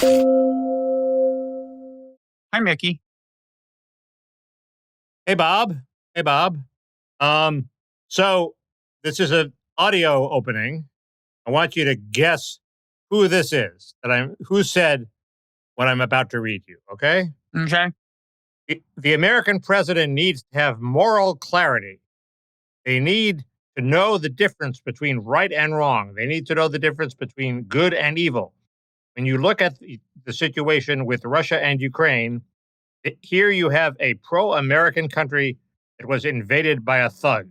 Hi, Mickey. Hey, Bob. Hey, Bob. So this is an audio opening. I want you to guess who this is who said what I'm about to read you. Okay. Okay. The American president needs to have moral clarity. They need to know the difference between right and wrong. They need to know the difference between good and evil. When you look at the situation with Russia and Ukraine, here you have a pro-American country that was invaded by a thug.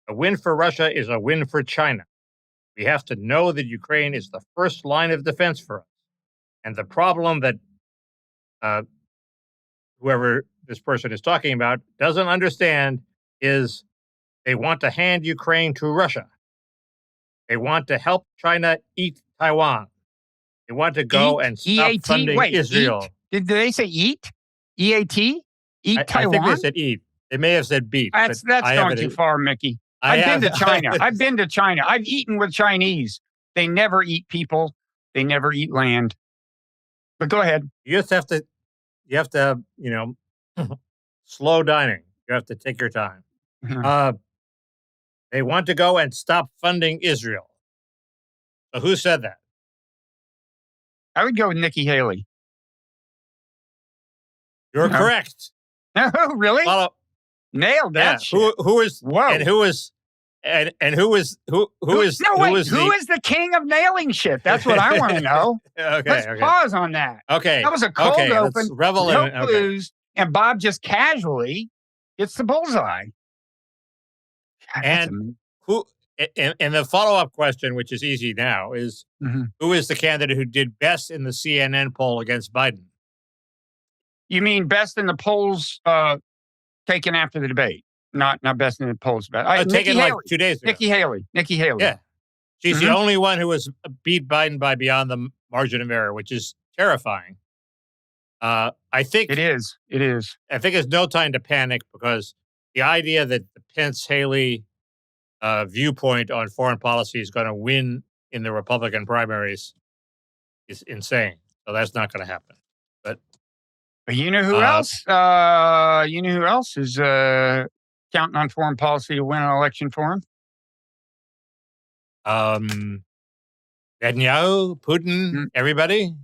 A win for Russia is a win for China. We have to know that Ukraine is the first line of defense for us. And the problem that whoever this person is talking about doesn't understand is they want to hand Ukraine to Russia. They want to help China eat Taiwan. They want to go and stop funding Israel. Did they say eat? EAT? Eat Taiwan? I think they said eat. They may have said beat. That's going too far, Mickey. I've been to China. I've been to China. I've eaten with Chinese. They never eat people. They never eat land. But go ahead. You just have to, slow dining. You have to take your time. They want to go and stop funding Israel. So who said that? I would go with Nikki Haley. You're correct. No, really? Nailed that. Yeah. Who is? Whoa. And who is? And who is? Who is? No, wait. Who is the king of nailing shit? That's what I want to know. Let's pause on that. Okay. That was a cold open. Let's revel in it. Clues, and Bob just casually gets the bullseye. God, and who? And the follow-up question, which is easy now, is who is the candidate who did best in the CNN poll against Biden? You mean best in the polls taken after the debate? Not best in the polls. Taken like 2 days ago. Nikki Haley. Yeah. She's the only one who has beat Biden by beyond the margin of error, which is terrifying. I think it is. I think it's no time to panic because the idea that the Pence-Haley viewpoint on foreign policy is going to win in the Republican primaries is insane. So that's not going to happen. But you know who else? You know who else is counting on foreign policy to win an election for him? Netanyahu, Putin, everybody.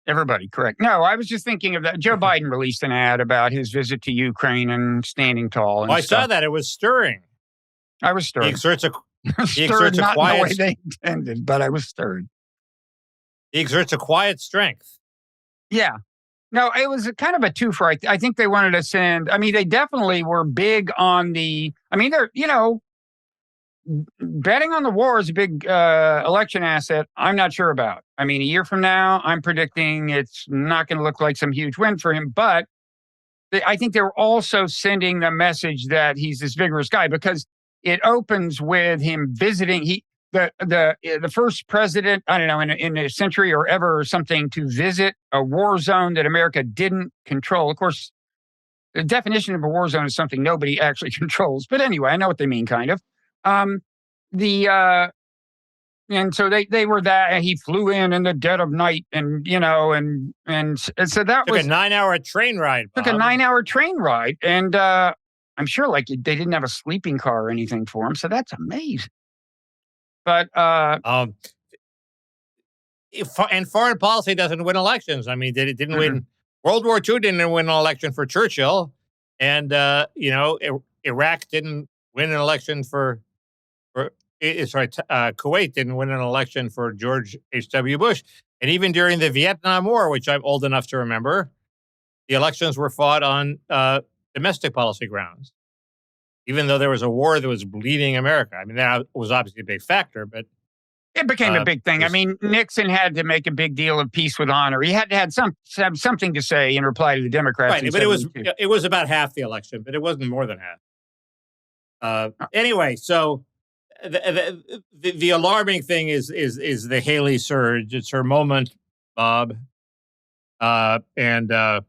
Everybody, correct. No, I was just thinking of that. Joe Biden released an ad about his visit to Ukraine and standing tall. And I saw that. It was stirring. I was stirred. He exerts a not quiet, in the way they intended, but I was stirred. He exerts a quiet strength. Yeah. No, it was kind of a twofer. I think they wanted to send. I mean, they definitely were big on the. I mean, they're betting on the war is a big election asset. I'm not sure about. I mean, a year from now, I'm predicting it's not going to look like some huge win for him. But I think they were also sending the message that he's this vigorous guy because it opens with him visiting. The first president, I don't know, in a century or ever or something to visit a war zone that America didn't control. Of course, the definition of a war zone is something nobody actually controls. But anyway, I know what they mean, kind of. And so they were that, and he flew in the dead of night, and so that took a 9-hour train ride. Took a 9-hour train ride, and I'm sure like they didn't have a sleeping car or anything for him, so that's amazing. But and foreign policy doesn't win elections. I mean, it didn't win. World War II didn't win an election for Churchill, and Iraq didn't win an election for Kuwait didn't win an election for George H.W. Bush. And even during the Vietnam War, which I'm old enough to remember, the elections were fought on domestic policy grounds, even though there was a war that was bleeding America. I mean, that was obviously a big factor, but it became a big thing. I mean, Nixon had to make a big deal of peace with honor. He had to have something to say in reply to the Democrats. Right, but it was about half the election, but it wasn't more than half. Anyway, so the alarming thing is the Haley surge. It's her moment, Bob. And do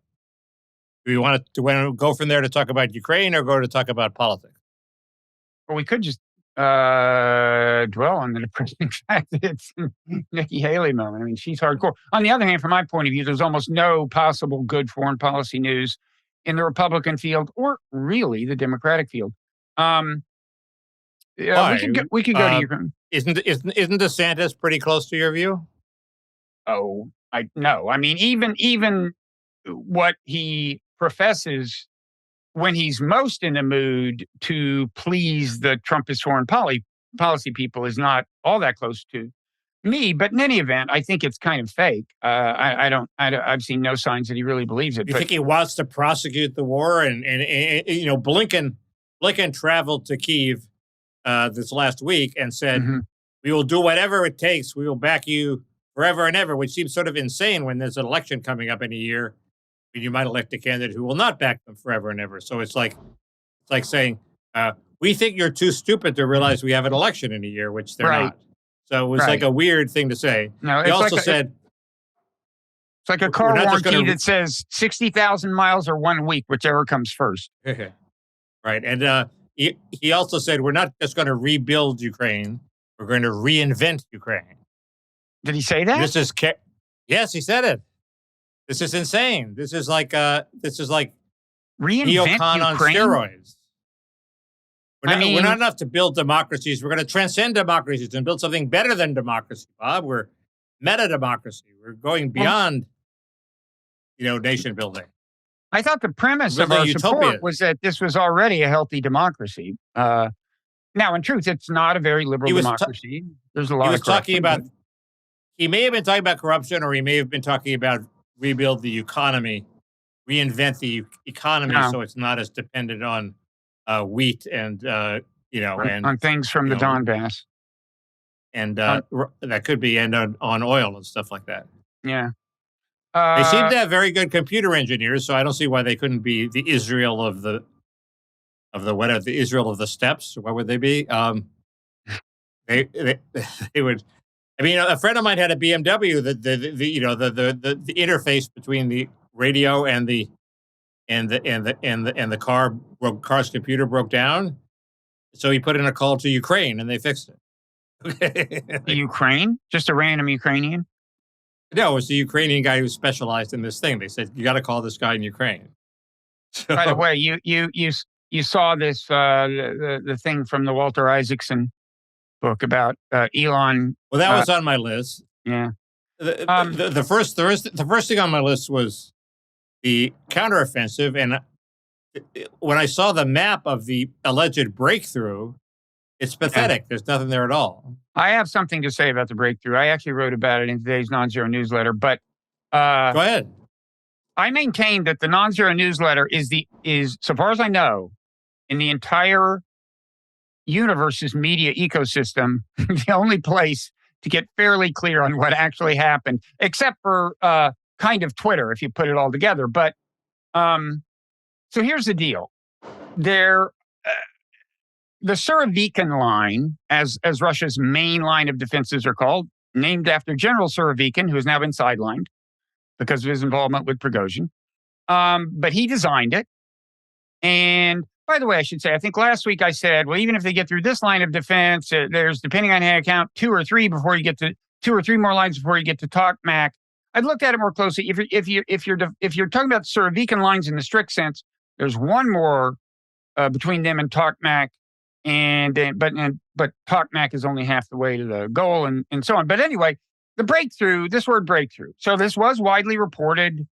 we want to go from there to talk about Ukraine or go to talk about politics? Well, we could just dwell on the depressing fact that it's a Nikki Haley moment. I mean, she's hardcore. On the other hand, from my point of view, there's almost no possible good foreign policy news in the Republican field or really the Democratic field. Why? We could go to Ukraine. Isn't DeSantis pretty close to your view? Oh, no. I mean, even what he professes when he's most in the mood to please the Trumpist foreign policy people is not all that close to me. But in any event, I think it's kind of fake. I've seen no signs that he really believes it. You think he wants to prosecute the war? And Blinken traveled to Kyiv this last week and said, we will do whatever it takes. We will back you forever and ever, which seems sort of insane when there's an election coming up in a year. And you might elect a candidate who will not back them forever and ever. So it's like saying, we think you're too stupid to realize we have an election in a year, which they're not. So it was like a weird thing to say. No, he also said, it's like a car warranty that says 60,000 miles or 1 week, whichever comes first. Right. And he also said, we're not just going to rebuild Ukraine. We're going to reinvent Ukraine. Did he say that? Yes, he said it. This is insane. This is like reinvent neocon on Ukraine? Steroids. We're not enough to build democracies. We're going to transcend democracies and build something better than democracy, Bob. We're meta democracy. We're going beyond, nation building. I thought the premise of our support was that this was already a healthy democracy. Now, in truth, it's not a very liberal democracy. There's a lot of corruption. He may have been talking about corruption, or he may have been talking about rebuild the economy, reinvent the economy so it's not as dependent on wheat and, on things from the Donbass. And that could be, and on oil and stuff like that. Yeah. They seem to have very good computer engineers, so I don't see why they couldn't be the Israel of the Israel of the steppes. What would they be? They would. I mean, a friend of mine had a BMW. The interface between the radio and the car's computer broke down. So he put in a call to Ukraine, and they fixed it. Ukraine? Just a random Ukrainian? No, it was the Ukrainian guy who specialized in this thing. They said, you got to call this guy in Ukraine. So, by the way, you saw this the thing from the Walter Isaacson book about Elon. Well, that was on my list. Yeah. The first thing on my list was the counteroffensive, and when I saw the map of the alleged breakthrough, it's pathetic. There's nothing there at all. I have something to say about the breakthrough. I actually wrote about it in today's Nonzero newsletter, but go ahead. I maintain that the Nonzero newsletter is, so far as I know, in the entire universe's media ecosystem, the only place to get fairly clear on what actually happened, except for kind of Twitter, if you put it all together. But so here's the deal. The Surovikin line, as Russia's main line of defenses are called, named after General Surovikin, who has now been sidelined because of his involvement with Prigozhin. But he designed it. And by the way, I should say, I think last week I said, well, even if they get through this line of defense, there's, depending on how you count, two or three more lines before you get to Tokmak. I've looked at it more closely. If you're talking about Surovikin lines in the strict sense, there's one more between them and Tokmak. But Tokmak is only half the way to the goal and so on. But anyway, this word breakthrough. So this was widely reported.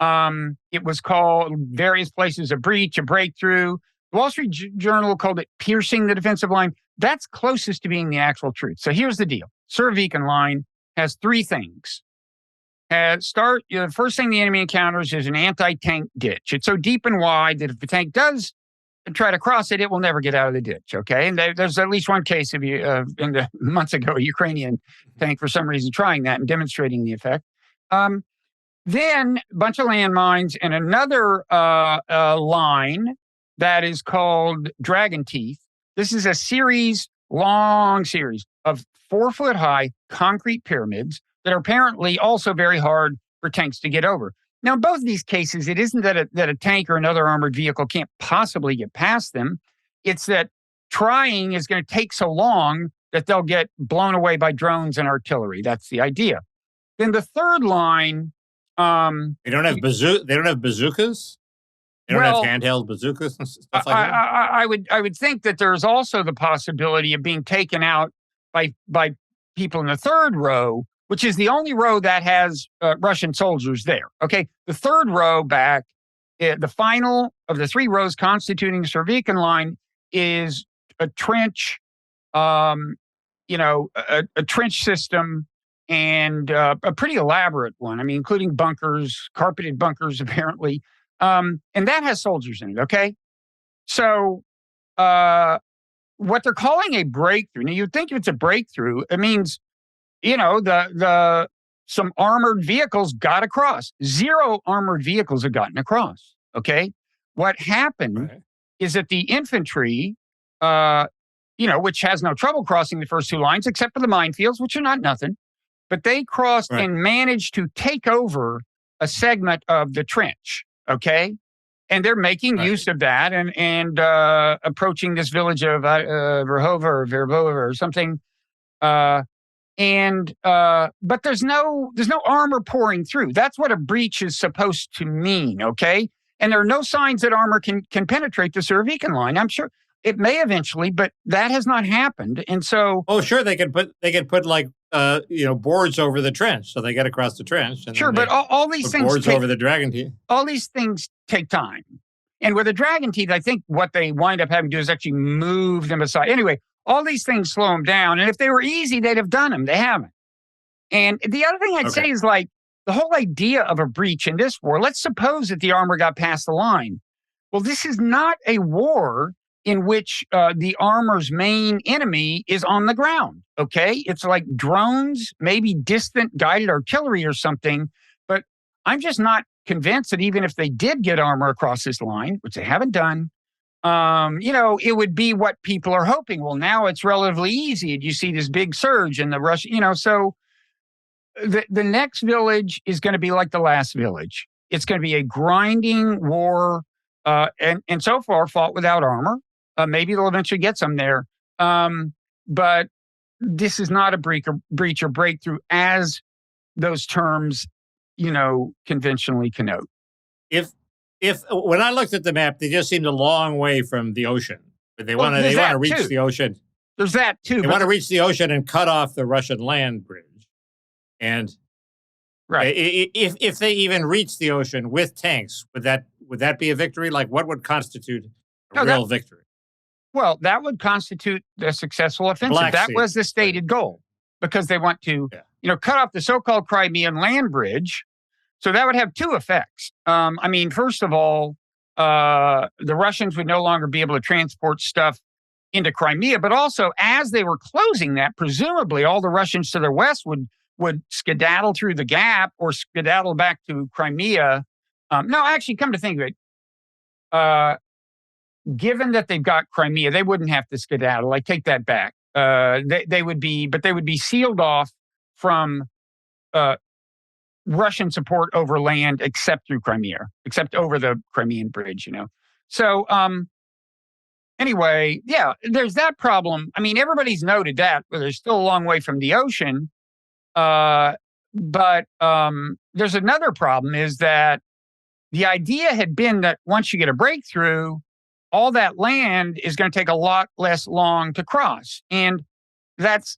It was called various places a breach, a breakthrough. The Wall Street Journal called it piercing the defensive line. That's closest to being the actual truth. So here's the deal. Surovikin line has three things. The first thing the enemy encounters is an anti-tank ditch. It's so deep and wide that if the tank does try to cross it, it will never get out of the ditch, okay? And there's at least one case of months ago, a Ukrainian tank, for some reason, trying that and demonstrating the effect. Then a bunch of landmines and another line that is called Dragon Teeth. This is a long series of 4-foot-high concrete pyramids that are apparently also very hard for tanks to get over. Now, in both of these cases, it isn't that a tank or another armored vehicle can't possibly get past them. It's that trying is going to take so long that they'll get blown away by drones and artillery. That's the idea. Then the third line, they don't have bazookas. They don't have handheld bazookas and stuff like that. I would think that there's also the possibility of being taken out by people in the third row, which is the only row that has Russian soldiers there. Okay, the third row back, the final of the three rows constituting the Serbian line is a trench, a trench system, and a pretty elaborate one. I mean, including bunkers, carpeted bunkers, apparently. And that has soldiers in it, okay? So what they're calling a breakthrough, now you'd think if it's a breakthrough, it means, some armored vehicles got across. 0 armored vehicles have gotten across, okay? What happened is that the infantry, which has no trouble crossing the first two lines, except for the minefields, which are not nothing, but they crossed and managed to take over a segment of the trench. Okay. And they're making use of that and approaching this village of Verhova or Verbova or something. But there's no armor pouring through. That's what a breach is supposed to mean. Okay. And there are no signs that armor can penetrate the Serbian line. I'm sure it may eventually, but that has not happened. And so, sure, they could put like boards over the trench, so they get across the trench. And sure, but all these things boards over the dragon teeth. All these things take time, and with the dragon teeth, I think what they wind up having to do is actually move them aside. Anyway, all these things slow them down, and if they were easy, they'd have done them. They haven't. And the other thing I'd say is like the whole idea of a breach in this war. Let's suppose that the armor got past the line. Well, this is not a war in which the armor's main enemy is on the ground, okay? It's like drones, maybe distant guided artillery or something, but I'm just not convinced that even if they did get armor across this line, which they haven't done, it would be what people are hoping. Well, now it's relatively easy. You see this big surge in the Russian, so the next village is going to be like the last village. It's going to be a grinding war, and so far fought without armor. Maybe they'll eventually get some there. But this is not a breach or breakthrough as those terms, conventionally connote. If when I looked at the map, they just seemed a long way from the ocean. But they want to reach the ocean. There's that too. They want to reach the ocean and cut off the Russian land bridge. And if they even reach the ocean with tanks, would that be a victory? Like, what would constitute a real victory? Well, that would constitute a successful offensive. That was the stated goal, because they want to, cut off the so-called Crimean land bridge. So that would have two effects. First of all, the Russians would no longer be able to transport stuff into Crimea, but also as they were closing that, presumably all the Russians to their west would skedaddle through the gap or skedaddle back to Crimea. No, actually, come to think of it, given that they've got Crimea, they wouldn't have to skedaddle. I take that back. They would be sealed off from Russian support over land, except through Crimea, except over the Crimean bridge. So anyway, there's that problem. I mean, everybody's noted that, but there's still a long way from the ocean. But there's another problem, is that the idea had been that once you get a breakthrough, all that land is going to take a lot less long to cross. And that's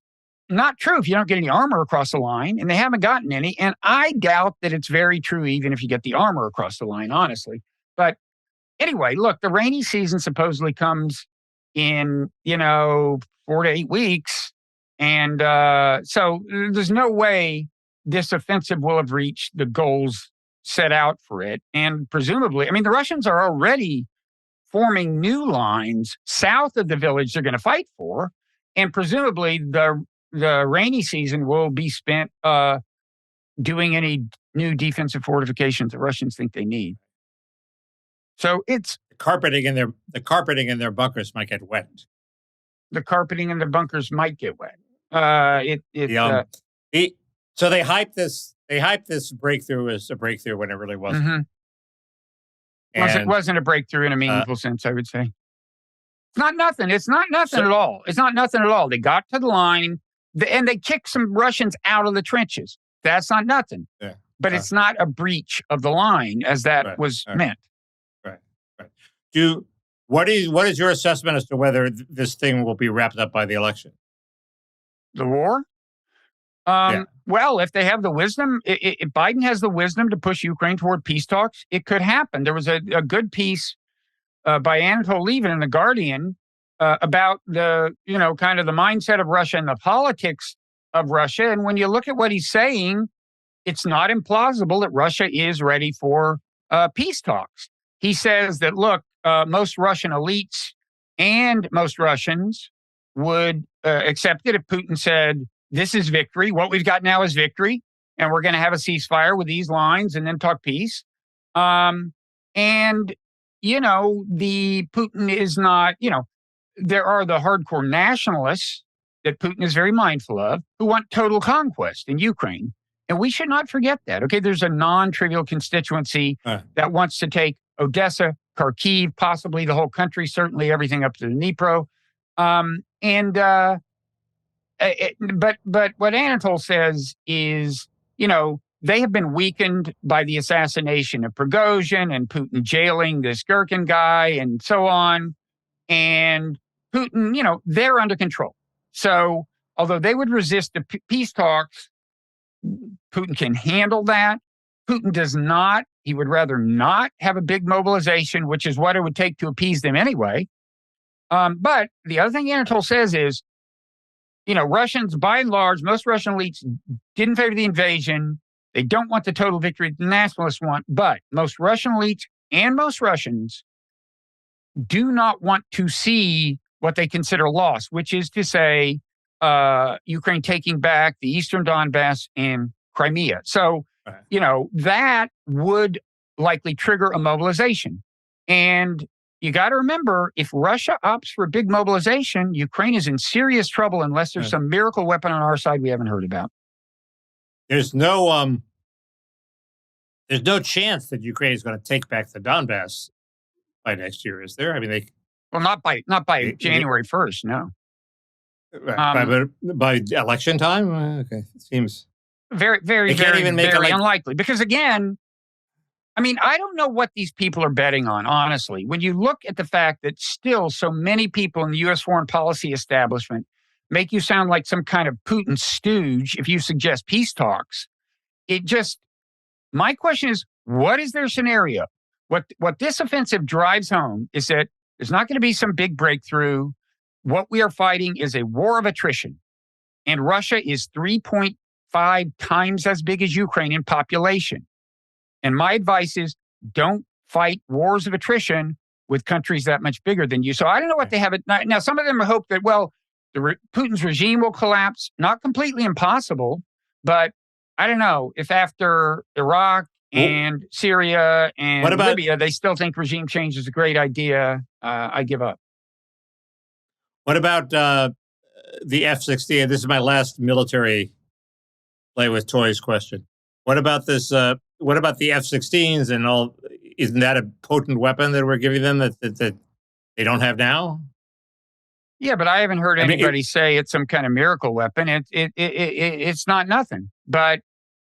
not true if you don't get any armor across the line, and they haven't gotten any. And I doubt that it's very true even if you get the armor across the line, honestly. But anyway, look, the rainy season supposedly comes in, 4 to 8 weeks. And so there's no way this offensive will have reached the goals set out for it. And presumably, the Russians are already forming new lines south of the village they're going to fight for. And presumably the rainy season will be spent doing any new defensive fortifications the Russians think they need. So it's the carpeting in their bunkers might get wet. The carpeting in the bunkers might get wet. So they hype this breakthrough as a breakthrough when it really wasn't. Mm-hmm. Wasn't a breakthrough in a meaningful sense, I would say. It's not nothing. It's not nothing at all. It's not nothing at all. They got to the line and they kicked some Russians out of the trenches. That's not nothing. Yeah. But it's not a breach of the line as that was meant. Right. What is your assessment as to whether this thing will be wrapped up by the election? The war? Well, if they have the wisdom, if Biden has the wisdom to push Ukraine toward peace talks, it could happen. There was a good piece by Anatol Lieven in The Guardian about the, kind of the mindset of Russia and the politics of Russia. And when you look at what he's saying, it's not implausible that Russia is ready for peace talks. He says that, look, most Russian elites and most Russians would accept it if Putin said, this is victory. What we've got now is victory. And we're going to have a ceasefire with these lines and then talk peace. The Putin is not, there are the hardcore nationalists that Putin is very mindful of who want total conquest in Ukraine. And we should not forget that. Okay, there's a non-trivial constituency that wants to take Odessa, Kharkiv, possibly the whole country, certainly everything up to the Dnipro. But what Anatol says is, they have been weakened by the assassination of Prigozhin and Putin jailing this Gherkin guy and so on. And Putin, they're under control. So although they would resist the peace talks, Putin can handle that. Putin does not. He would rather not have a big mobilization, which is what it would take to appease them anyway. But the other thing Anatol says is, Russians, by and large, most Russian elites didn't favor the invasion. They don't want the total victory the nationalists want. But most Russian elites and most Russians do not want to see what they consider loss, which is to say, Ukraine taking back the eastern Donbass and Crimea. So, that would likely trigger a mobilization. And you got to remember, if Russia opts for a big mobilization, Ukraine is in serious trouble unless there's some miracle weapon on our side we haven't heard about. There's no chance that Ukraine is going to take back the Donbass by next year, is there? I mean, not by January 1st, no. By election time? Okay, it seems very, very, very, very unlikely. Because again, I don't know what these people are betting on, honestly. When you look at the fact that still so many people in the U.S. foreign policy establishment make you sound like some kind of Putin stooge if you suggest peace talks, my question is, what is their scenario? What this offensive drives home is that there's not going to be some big breakthrough. What we are fighting is a war of attrition. And Russia is 3.5 times as big as Ukraine in population. And my advice is, don't fight wars of attrition with countries that much bigger than you. So I don't know what they have. Now, some of them hope that, Putin's regime will collapse. Not completely impossible, but I don't know if after Iraq and Syria and Libya, they still think regime change is a great idea. I give up. What about the F-16? This is my last military play with toys question. What about this? What about the F-16s and all? Isn't that a potent weapon that we're giving them that they don't have now? Yeah, but I haven't heard anybody say it's some kind of miracle weapon. It's not nothing. But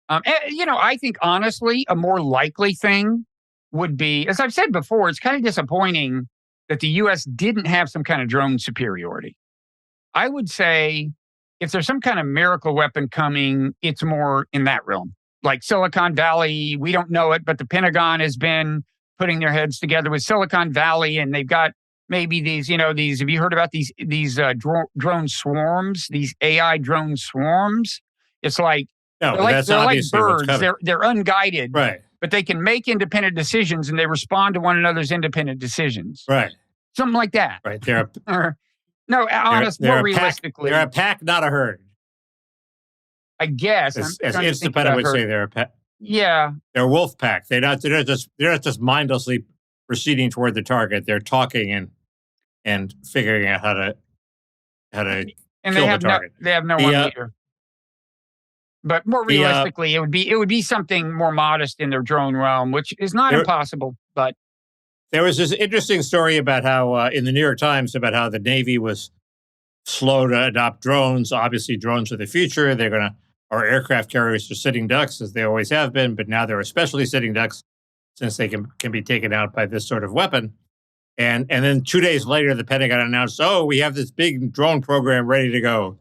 I think honestly, a more likely thing would be, as I've said before, it's kind of disappointing that the U.S. didn't have some kind of drone superiority. I would say if there's some kind of miracle weapon coming, it's more in that realm. Like Silicon Valley, we don't know it, but the Pentagon has been putting their heads together with Silicon Valley, and they've got maybe these, have you heard about these drone swarms, these AI drone swarms? It's like, they're like birds. They're unguided, right? But they can make independent decisions, and they respond to one another's independent decisions, right? Something like that, right? They're more realistically, they're a pack, not a herd. I guess, as Instapeta would say, they're a pack. Yeah, they're a wolf pack. They're not just mindlessly proceeding toward the target. They're talking and figuring out how to kill the target. They have no one leader. But more realistically, it would be something more modest in their drone realm, which is not impossible. But There was this interesting story about how in the New York Times about how the Navy was slow to adopt drones. Obviously, drones are the future. They're going to, our aircraft carriers are sitting ducks as they always have been, but now they're especially sitting ducks since they can be taken out by this sort of weapon. And then 2 days later, the Pentagon announced, "Oh, we have this big drone program ready to go."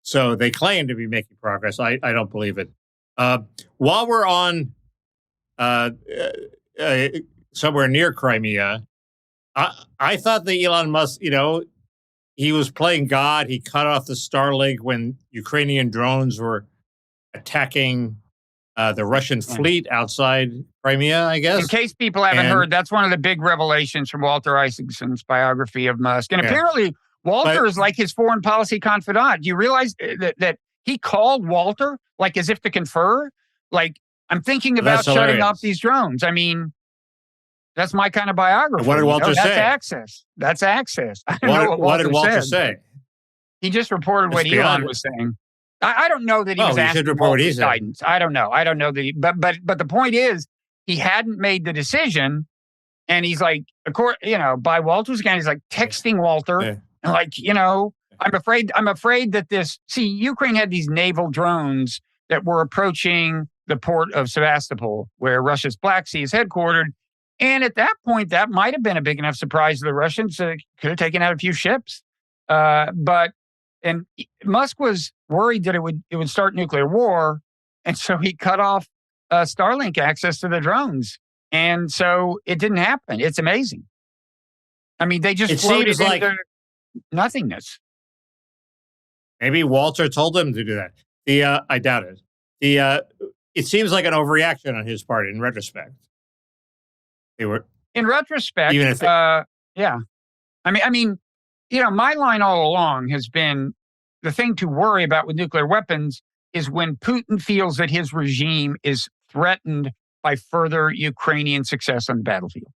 So they claim to be making progress. I don't believe it. While we're on somewhere near Crimea, I thought that Elon Musk, he was playing God. He cut off the Starlink when Ukrainian drones were attacking the Russian fleet outside Crimea, I guess. In case people haven't heard, that's one of the big revelations from Walter Isaacson's biography of Musk. And apparently, Walter is like his foreign policy confidant. Do you realize that he called Walter, like as if to confer? Like, I'm thinking about shutting off these drones. I mean, that's my kind of biography. What did Walter say? That's access. That's access. I don't know what did Walter say? He just reported what Elon was saying. I don't know that he was asking for guidance. I don't know. I don't know that. But the point is, he hadn't made the decision, and he's like, by Walter's account, he's like texting Walter, and like, I'm afraid that this. See, Ukraine had these naval drones that were approaching the port of Sevastopol, where Russia's Black Sea is headquartered. And at that point, that might have been a big enough surprise to the Russians. Could have taken out a few ships. And Musk was worried that it would start nuclear war. And so he cut off Starlink access to the drones. And so it didn't happen. It's amazing. I mean, they just floated into nothingness. Maybe Walter told him to do that. I doubt it. It seems like an overreaction on his part in retrospect. In retrospect, even if yeah. I mean, my line all along has been the thing to worry about with nuclear weapons is when Putin feels that his regime is threatened by further Ukrainian success on the battlefield.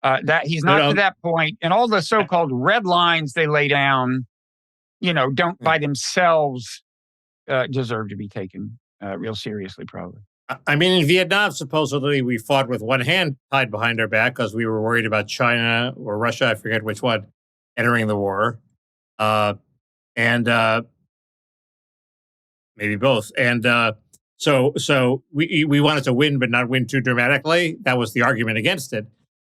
That he's not to that point, and all the so-called red lines they lay down, don't by themselves deserve to be taken real seriously, probably. I mean, in Vietnam, supposedly we fought with one hand tied behind our back because we were worried about China or Russia, I forget which one, entering the war. And maybe both. And so we wanted to win, but not win too dramatically. That was the argument against it.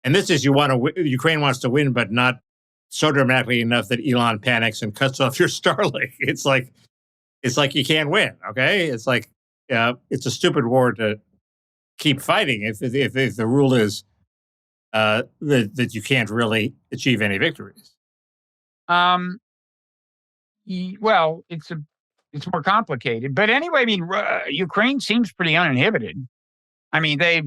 And this is Ukraine wants to win, but not so dramatically enough that Elon panics and cuts off your Starlink. It's like you can't win. Okay, it's like it's a stupid war to keep fighting if the rule is that you can't really achieve any victories. Well, it's more complicated, but anyway, I mean, Ukraine seems pretty uninhibited. I mean, they've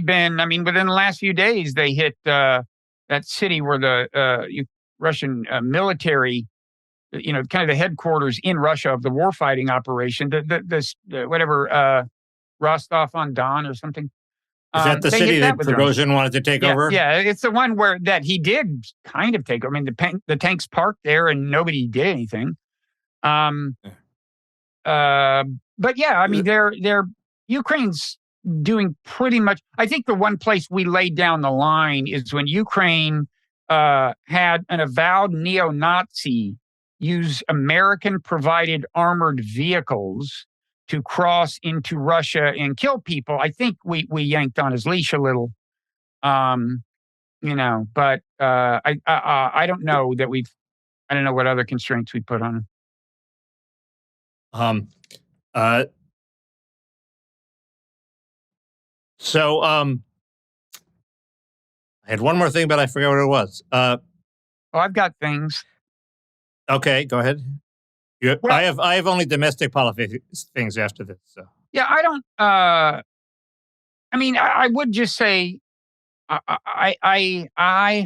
been. I mean, within the last few days, they hit that city where the Russian military, kind of the headquarters in Russia of the warfighting operation, whatever Rostov on Don or something. Is that the city that Prigozhin wanted to take over? Yeah, it's the one that he did kind of take over. I mean, the tanks parked there and nobody did anything. But yeah, I mean, they're Ukraine's doing pretty much. I think the one place we laid down the line is when Ukraine had an avowed neo-Nazi use American-provided armored vehicles to cross into Russia and kill people. I think we yanked on his leash a little, but I don't know that I don't know what other constraints we put on him. I had one more thing, but I forgot what it was. I've got things. Okay, go ahead. Well, I have only domestic politics things after this. So. Yeah, I don't. I mean, I would just say, I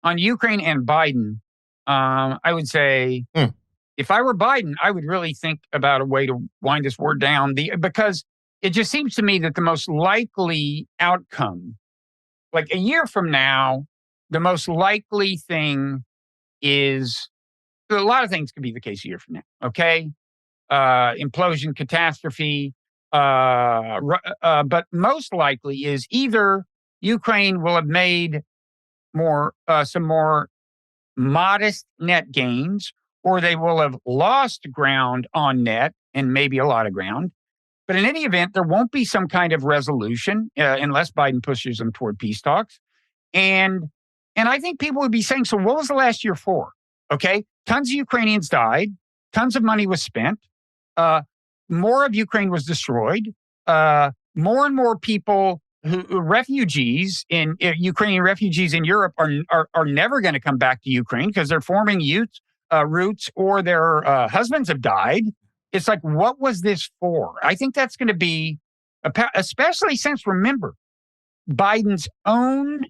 on Ukraine and Biden, I would say, if I were Biden, I would really think about a way to wind this war down. Because it just seems to me that the most likely outcome, like a year from now, the most likely thing is. A lot of things could be the case a year from now, okay? Implosion, catastrophe. But most likely is either Ukraine will have made some more modest net gains, or they will have lost ground on net and maybe a lot of ground. But in any event, there won't be some kind of resolution unless Biden pushes them toward peace talks. And I think people would be saying, so what was the last year for? Okay, tons of Ukrainians died, tons of money was spent, more of Ukraine was destroyed, more and more people refugees in Ukrainian refugees in Europe are never going to come back to Ukraine because they're forming roots or their husbands have died. It's like, what was this for? I think that's going to be, especially since, remember, Biden's own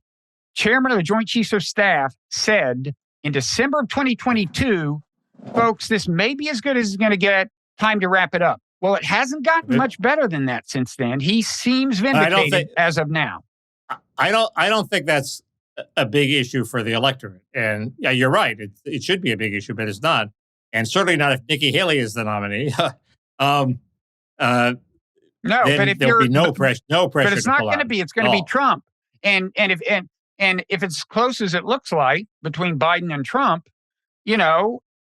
chairman of the Joint Chiefs of Staff said in December of 2022, folks, this may be as good as it's going to get, time to wrap it up. Well, it hasn't gotten much better than that since then. He seems vindicated as of now. I don't think that's a big issue for the electorate. And yeah, you're right. It should be a big issue, but it's not. And certainly not if Nikki Haley is the nominee. No, but if there'll be no pressure. But it's not going to be. It's going to be Trump. And if it's as close as it looks like between Biden and Trump,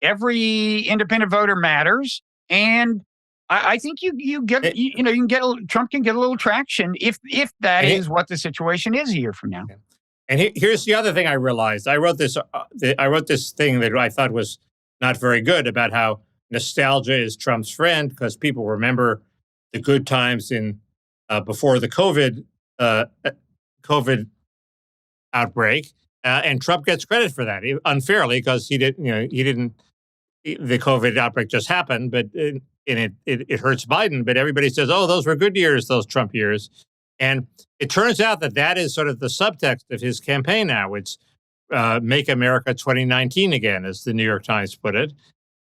every independent voter matters. And I think Trump can get a little traction if that is what the situation is a year from now. And here's the other thing I realized. I wrote this thing that I thought was not very good about how nostalgia is Trump's friend because people remember the good times in before the COVID outbreak, and Trump gets credit for that unfairly because he didn't. The COVID outbreak just happened, but it hurts Biden. But everybody says, "Oh, those were good years, those Trump years," and it turns out that is sort of the subtext of his campaign now. It's "Make America 2019 again," as the New York Times put it.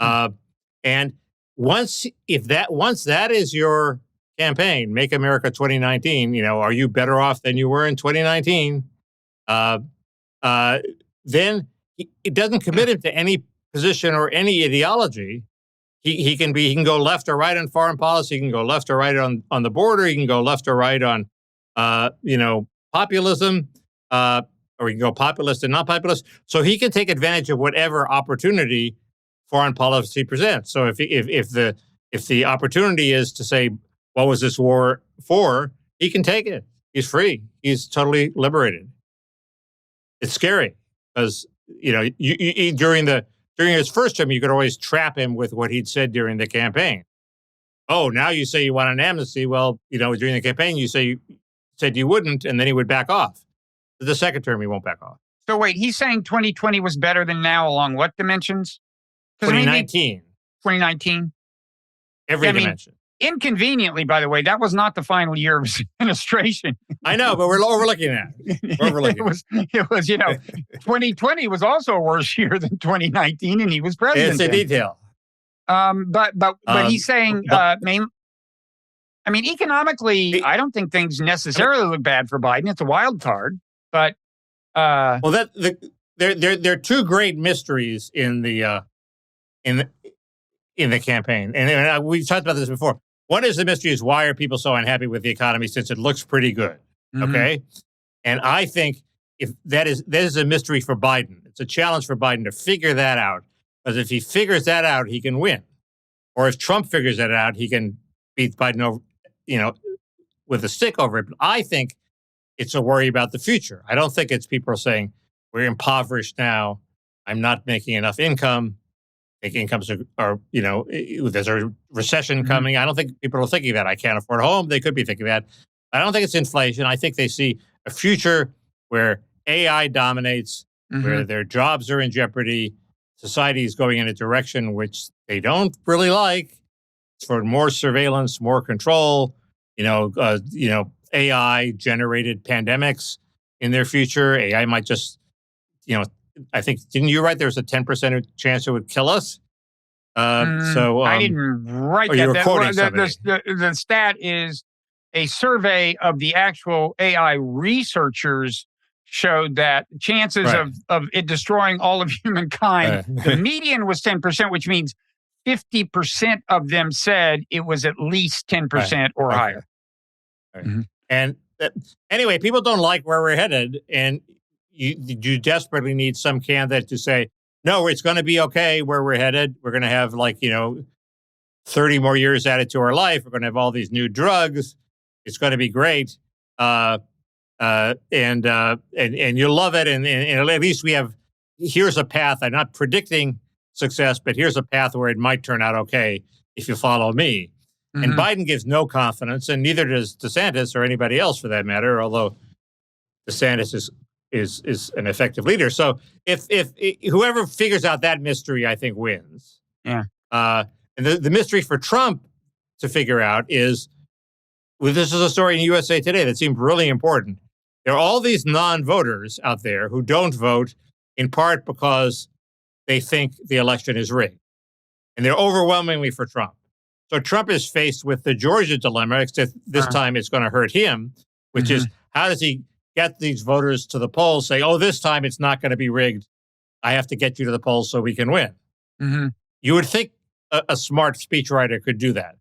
And once that is your campaign, "Make America 2019," are you better off than you were in 2019? Then it doesn't commit him to any position or any ideology. He can go left or right on foreign policy. He can go left or right on the border. He can go left or right on populism, or he can go populist and not populist. So he can take advantage of whatever opportunity foreign policy presents. So if the opportunity is to say, what was this war for? He can take it. He's free. He's totally liberated. It's scary because during his first term, you could always trap him with what he'd said during the campaign. Oh, now you say you want an amnesty. Well, during the campaign, you said you wouldn't, and then he would back off. The second term, he won't back off. So wait, he's saying 2020 was better than now along what dimensions? 2019. 2019? Every dimension. Inconveniently, by the way, that was not the final year of his administration. I know, but we're overlooking that. It was 2020 was also a worse year than 2019, and he was president. It's a detail. But he's saying, economically, I don't think things necessarily look bad for Biden. It's a wild card, but there are two great mysteries in the campaign, and we've talked about this before. One is the mystery is why are people so unhappy with the economy since it looks pretty good, okay? And I think if that is a mystery for Biden. It's a challenge for Biden to figure that out, because if he figures that out, he can win. Or if Trump figures that out, he can beat Biden over, with a stick over it. But I think it's a worry about the future. I don't think it's people saying we're impoverished now. I'm not making enough income. Incomes are there's a recession coming. I don't think people are thinking that. I can't afford a home. They could be thinking that. I don't think it's inflation. I think they see a future where AI dominates, where their jobs are in jeopardy. Society is going in a direction which they don't really like. It's for more surveillance, more control. AI generated pandemics in their future. AI might just, I think, didn't you write there's a 10% chance it would kill us? I didn't write that. You were quoting somebody. The stat is a survey of the actual AI researchers showed that chances of it destroying all of humankind, the median was 10%, which means 50% of them said it was at least 10% or higher. And anyway, people don't like where we're headed, and you desperately need some candidate to say, no, it's going to be okay where we're headed. We're going to have 30 more years added to our life. We're going to have all these new drugs. It's going to be great. And you'll love it. And at least here's a path. I'm not predicting success, but here's a path where it might turn out okay if you follow me. Mm-hmm. And Biden gives no confidence, and neither does DeSantis or anybody else for that matter, although DeSantis is an effective leader. So if whoever figures out that mystery, I think wins. Yeah. And the mystery for Trump to figure out is, this is a story in USA Today that seemed really important. There are all these non-voters out there who don't vote in part because they think the election is rigged. And they're overwhelmingly for Trump. So Trump is faced with the Georgia dilemma, except this time it's going to hurt him, which is, how does he get these voters to the polls, say, oh, this time it's not going to be rigged. I have to get you to the polls so we can win. Mm-hmm. You would think a smart speechwriter could do that.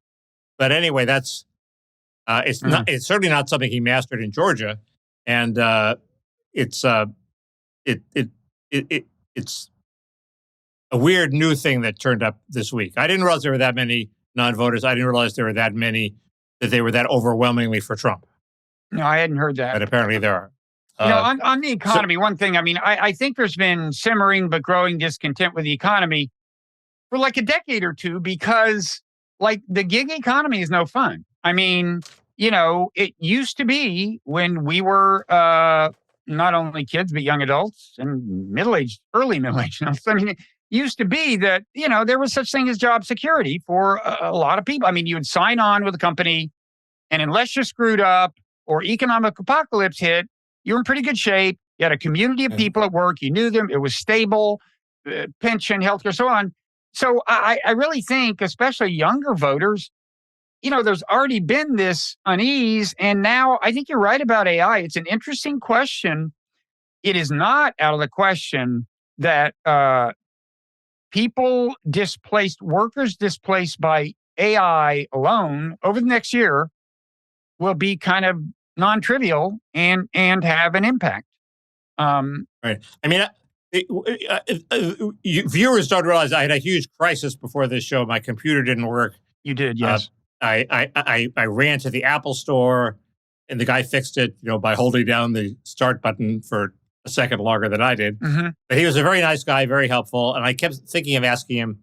But anyway, that's it's certainly not something he mastered in Georgia. And it's a weird new thing that turned up this week. I didn't realize there were that many non-voters. I didn't realize there were that many, that they were that overwhelmingly for Trump. No, I hadn't heard that. But apparently there are. On the economy, one thing, I think there's been simmering but growing discontent with the economy for like a decade or two, because the gig economy is no fun. It used to be when we were not only kids, but young adults and early middle-aged. It used to be that, there was such thing as job security for a lot of people. You would sign on with a company, and unless you screwed up or economic apocalypse hit, you were in pretty good shape. You had a community of people at work. You knew them. It was stable, pension, healthcare, so on. So I really think, especially younger voters, there's already been this unease. And now I think you're right about AI. It's an interesting question. It is not out of the question that workers displaced by AI alone over the next year will be kind of non-trivial and have an impact. Right. Viewers don't realize I had a huge crisis before this show. My computer didn't work. You did, yes. I ran to the Apple store, and the guy fixed it, by holding down the start button for a second longer than I did. Mm-hmm. But he was a very nice guy, very helpful. And I kept thinking of asking him,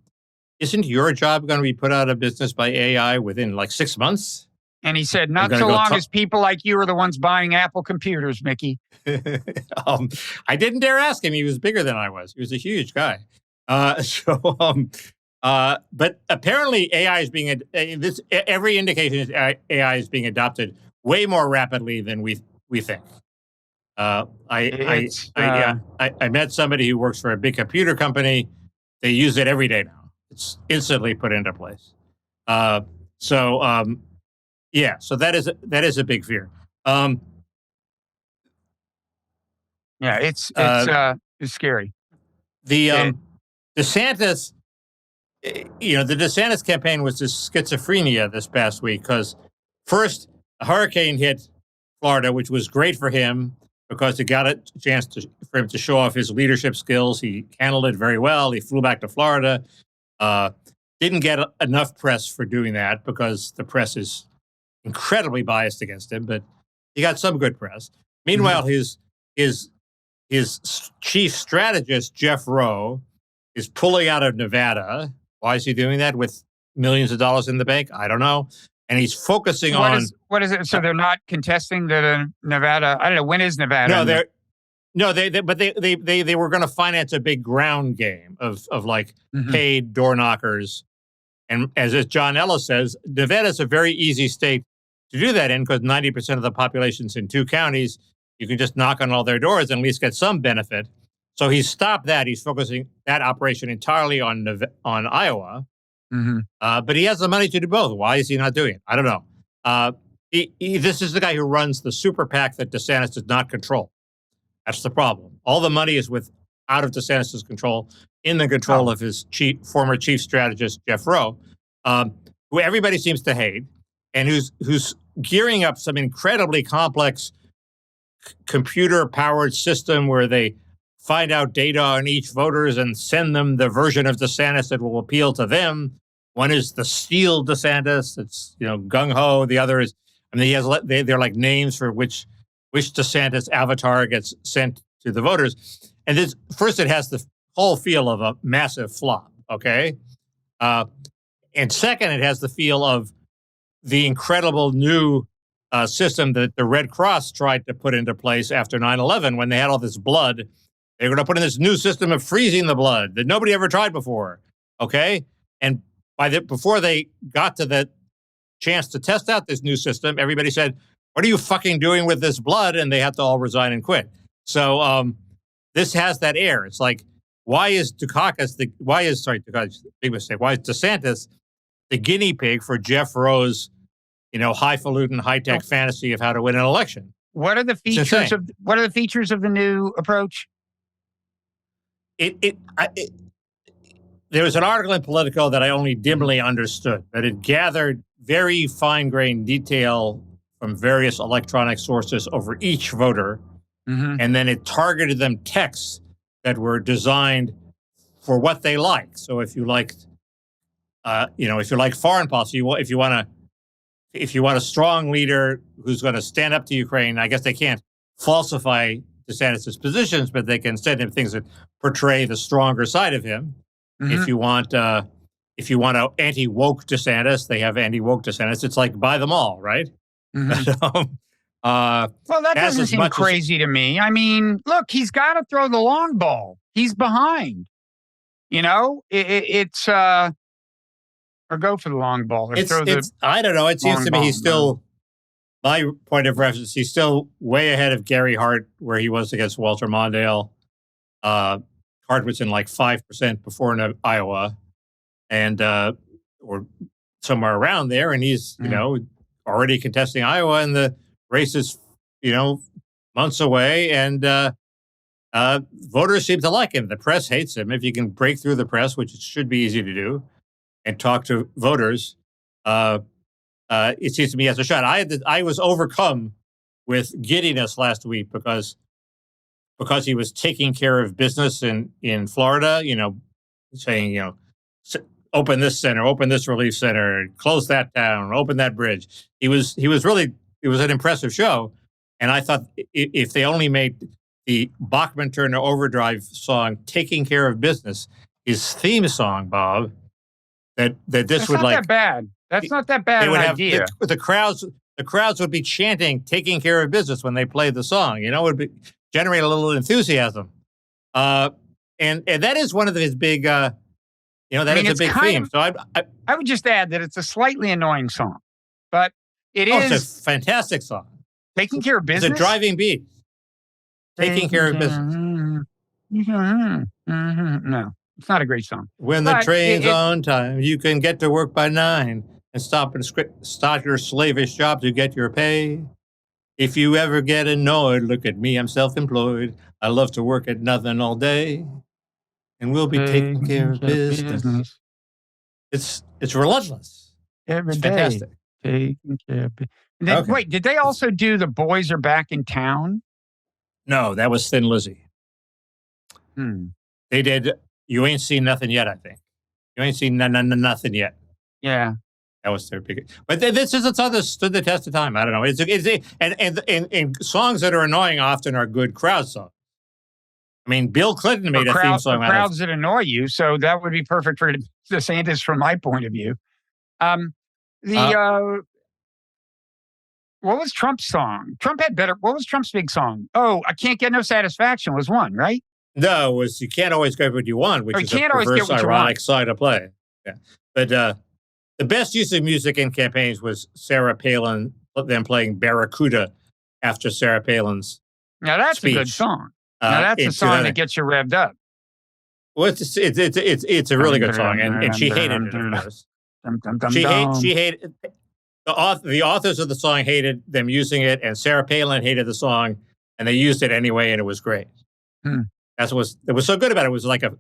isn't your job going to be put out of business by AI within 6 months? And he said, not so long as people like you are the ones buying Apple computers, Mickey. I didn't dare ask him. He was bigger than I was. He was a huge guy. But apparently AI is being, every indication is AI is being adopted way more rapidly than we think. I met somebody who works for a big computer company. They use it every day now. It's instantly put into place. So that is a big fear. It's scary. The DeSantis, the DeSantis campaign was just schizophrenia this past week, because first a hurricane hit Florida, which was great for him because it got a chance for him to show off his leadership skills. He handled it very well. He flew back to Florida. Didn't get enough press for doing that because the press is incredibly biased against him, but he got some good press. Meanwhile, his chief strategist, Jeff Rowe, is pulling out of Nevada. Why is he doing that with millions of dollars in the bank? I don't know. And he's focusing on... What is it? So they're not contesting that Nevada... I don't know. When is Nevada? They were going to finance a big ground game of paid door knockers. And as John Ellis says, Nevada is a very easy state to do that in, because 90% of the population's in 2 counties. You can just knock on all their doors and at least get some benefit. So he's stopped that. He's focusing that operation entirely on Iowa. Mm-hmm. But he has the money to do both. Why is he not doing it? I don't know. This is the guy who runs the super PAC that DeSantis does not control. That's the problem. All the money is out of DeSantis' control, in the control of his former chief strategist, Jeff Rowe, who everybody seems to hate. and who's gearing up some incredibly complex computer-powered system where they find out data on each voters and send them the version of DeSantis that will appeal to them. One is the Steel DeSantis. It's gung ho. The other is, they're like names for which DeSantis avatar gets sent to the voters. And this first, it has the whole feel of a massive flop. Okay, and second, it has the feel of the incredible new system that the Red Cross tried to put into place after 9/11 when they had all this blood. They were going to put in this new system of freezing the blood that nobody ever tried before. Okay, and before they got to the chance to test out this new system, everybody said, "What are you fucking doing with this blood?" And they had to all resign and quit. So this has that air. It's like, why is DeSantis, big mistake. Why is DeSantis the guinea pig for Jeff Rowe's, highfalutin, high-tech fantasy of how to win an election? What are the features of the new approach? There was an article in Politico that I only dimly understood, but it gathered very fine-grained detail from various electronic sources over each voter, and then it targeted them texts that were designed for what they like. So if you liked, if you like foreign policy, if you want a strong leader who's going to stand up to Ukraine, I guess they can't falsify DeSantis' positions, but they can send him things that portray the stronger side of him. If you want a anti-woke DeSantis, they have anti-woke DeSantis. It's like buy them all, right? Well, that doesn't seem crazy to me. I mean, look, he's got to throw the long ball. He's behind. It's or go for the long ball. Or I don't know. It seems to me he's still, my point of reference, he's still way ahead of Gary Hart, where he was against Walter Mondale. Hart was in like 5% before in Iowa, and or somewhere around there, and he's already contesting Iowa, and the race is months away, and voters seem to like him. The press hates him. If you can break through the press, which it should be easy to do, and talk to voters, it seems to me he has a shot. I was overcome with giddiness last week because he was taking care of business in Florida, saying, open this center, open this relief center, close that down, open that bridge. It was an impressive show. And I thought if they only made the Bachman-Turner Overdrive song, Taking Care of Business, his theme song, Bob, that this That's would not that bad. That's not that bad an idea. The crowds would be chanting "Taking Care of Business" when they played the song. It would generate a little enthusiasm. And that is one of his big. That is a big theme. So I would just add that it's a slightly annoying song, but it's a fantastic song. Taking Care of Business. It's a driving beat. Taking Care of Business. No, it's not a great song. When the train's on time, you can get to work by 9 and start your slavish job to get your pay. If you ever get annoyed, look at me, I'm self-employed. I love to work at nothing all day. And we'll be taking care of business. It's relentless. Every day. Fantastic. Taking care of business. Wait, did they also do The Boys Are Back in Town? No, that was Thin Lizzy. They did You Ain't Seen Nothing Yet, I think. You Ain't Seen Nothing Yet. Yeah. That was their big. But this is a song that stood the test of time. I don't know. And songs that are annoying often are good crowd songs. I mean, Bill Clinton made a theme song. Crowds that annoy you, so that would be perfect for DeSantis from my point of view. What was Trump's song? Trump had better. What was Trump's big song? Oh, I Can't Get No Satisfaction was one, right? No, it was You Can't Always Get What You Want, which is a perverse, ironic side of play. Yeah, but the best use of music in campaigns was Sarah Palin, them playing Barracuda after Sarah Palin's Now that's speech. A good song. Now that's a song that gets you revved up. Well, it's a really good song, and she hated it, of course. She hated the authors of the song hated them using it, and Sarah Palin hated the song, and they used it anyway, and it was great. That's what was so good about it.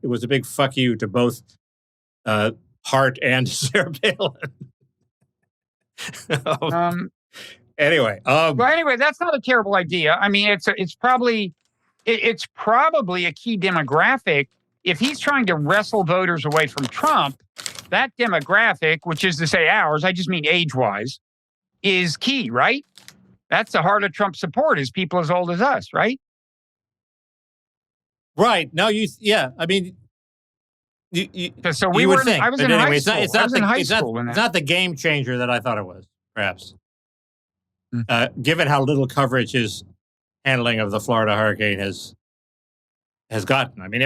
It was a big fuck you to both Hart and Sarah Palin. Um, Anyway, well, anyway, that's not a terrible idea. I mean, it's probably a key demographic. If he's trying to wrestle voters away from Trump, that demographic, which is to say ours, I just mean age-wise, is key, right? That's the heart of Trump support is people as old as us, right? right. No, yeah. I mean, So you would were. think. I was But in high anyway, school. it's I not was in high it's school when that. not the game changer that I thought it was, perhaps. Hmm. Given how little coverage his handling of the Florida hurricane has gotten. I mean,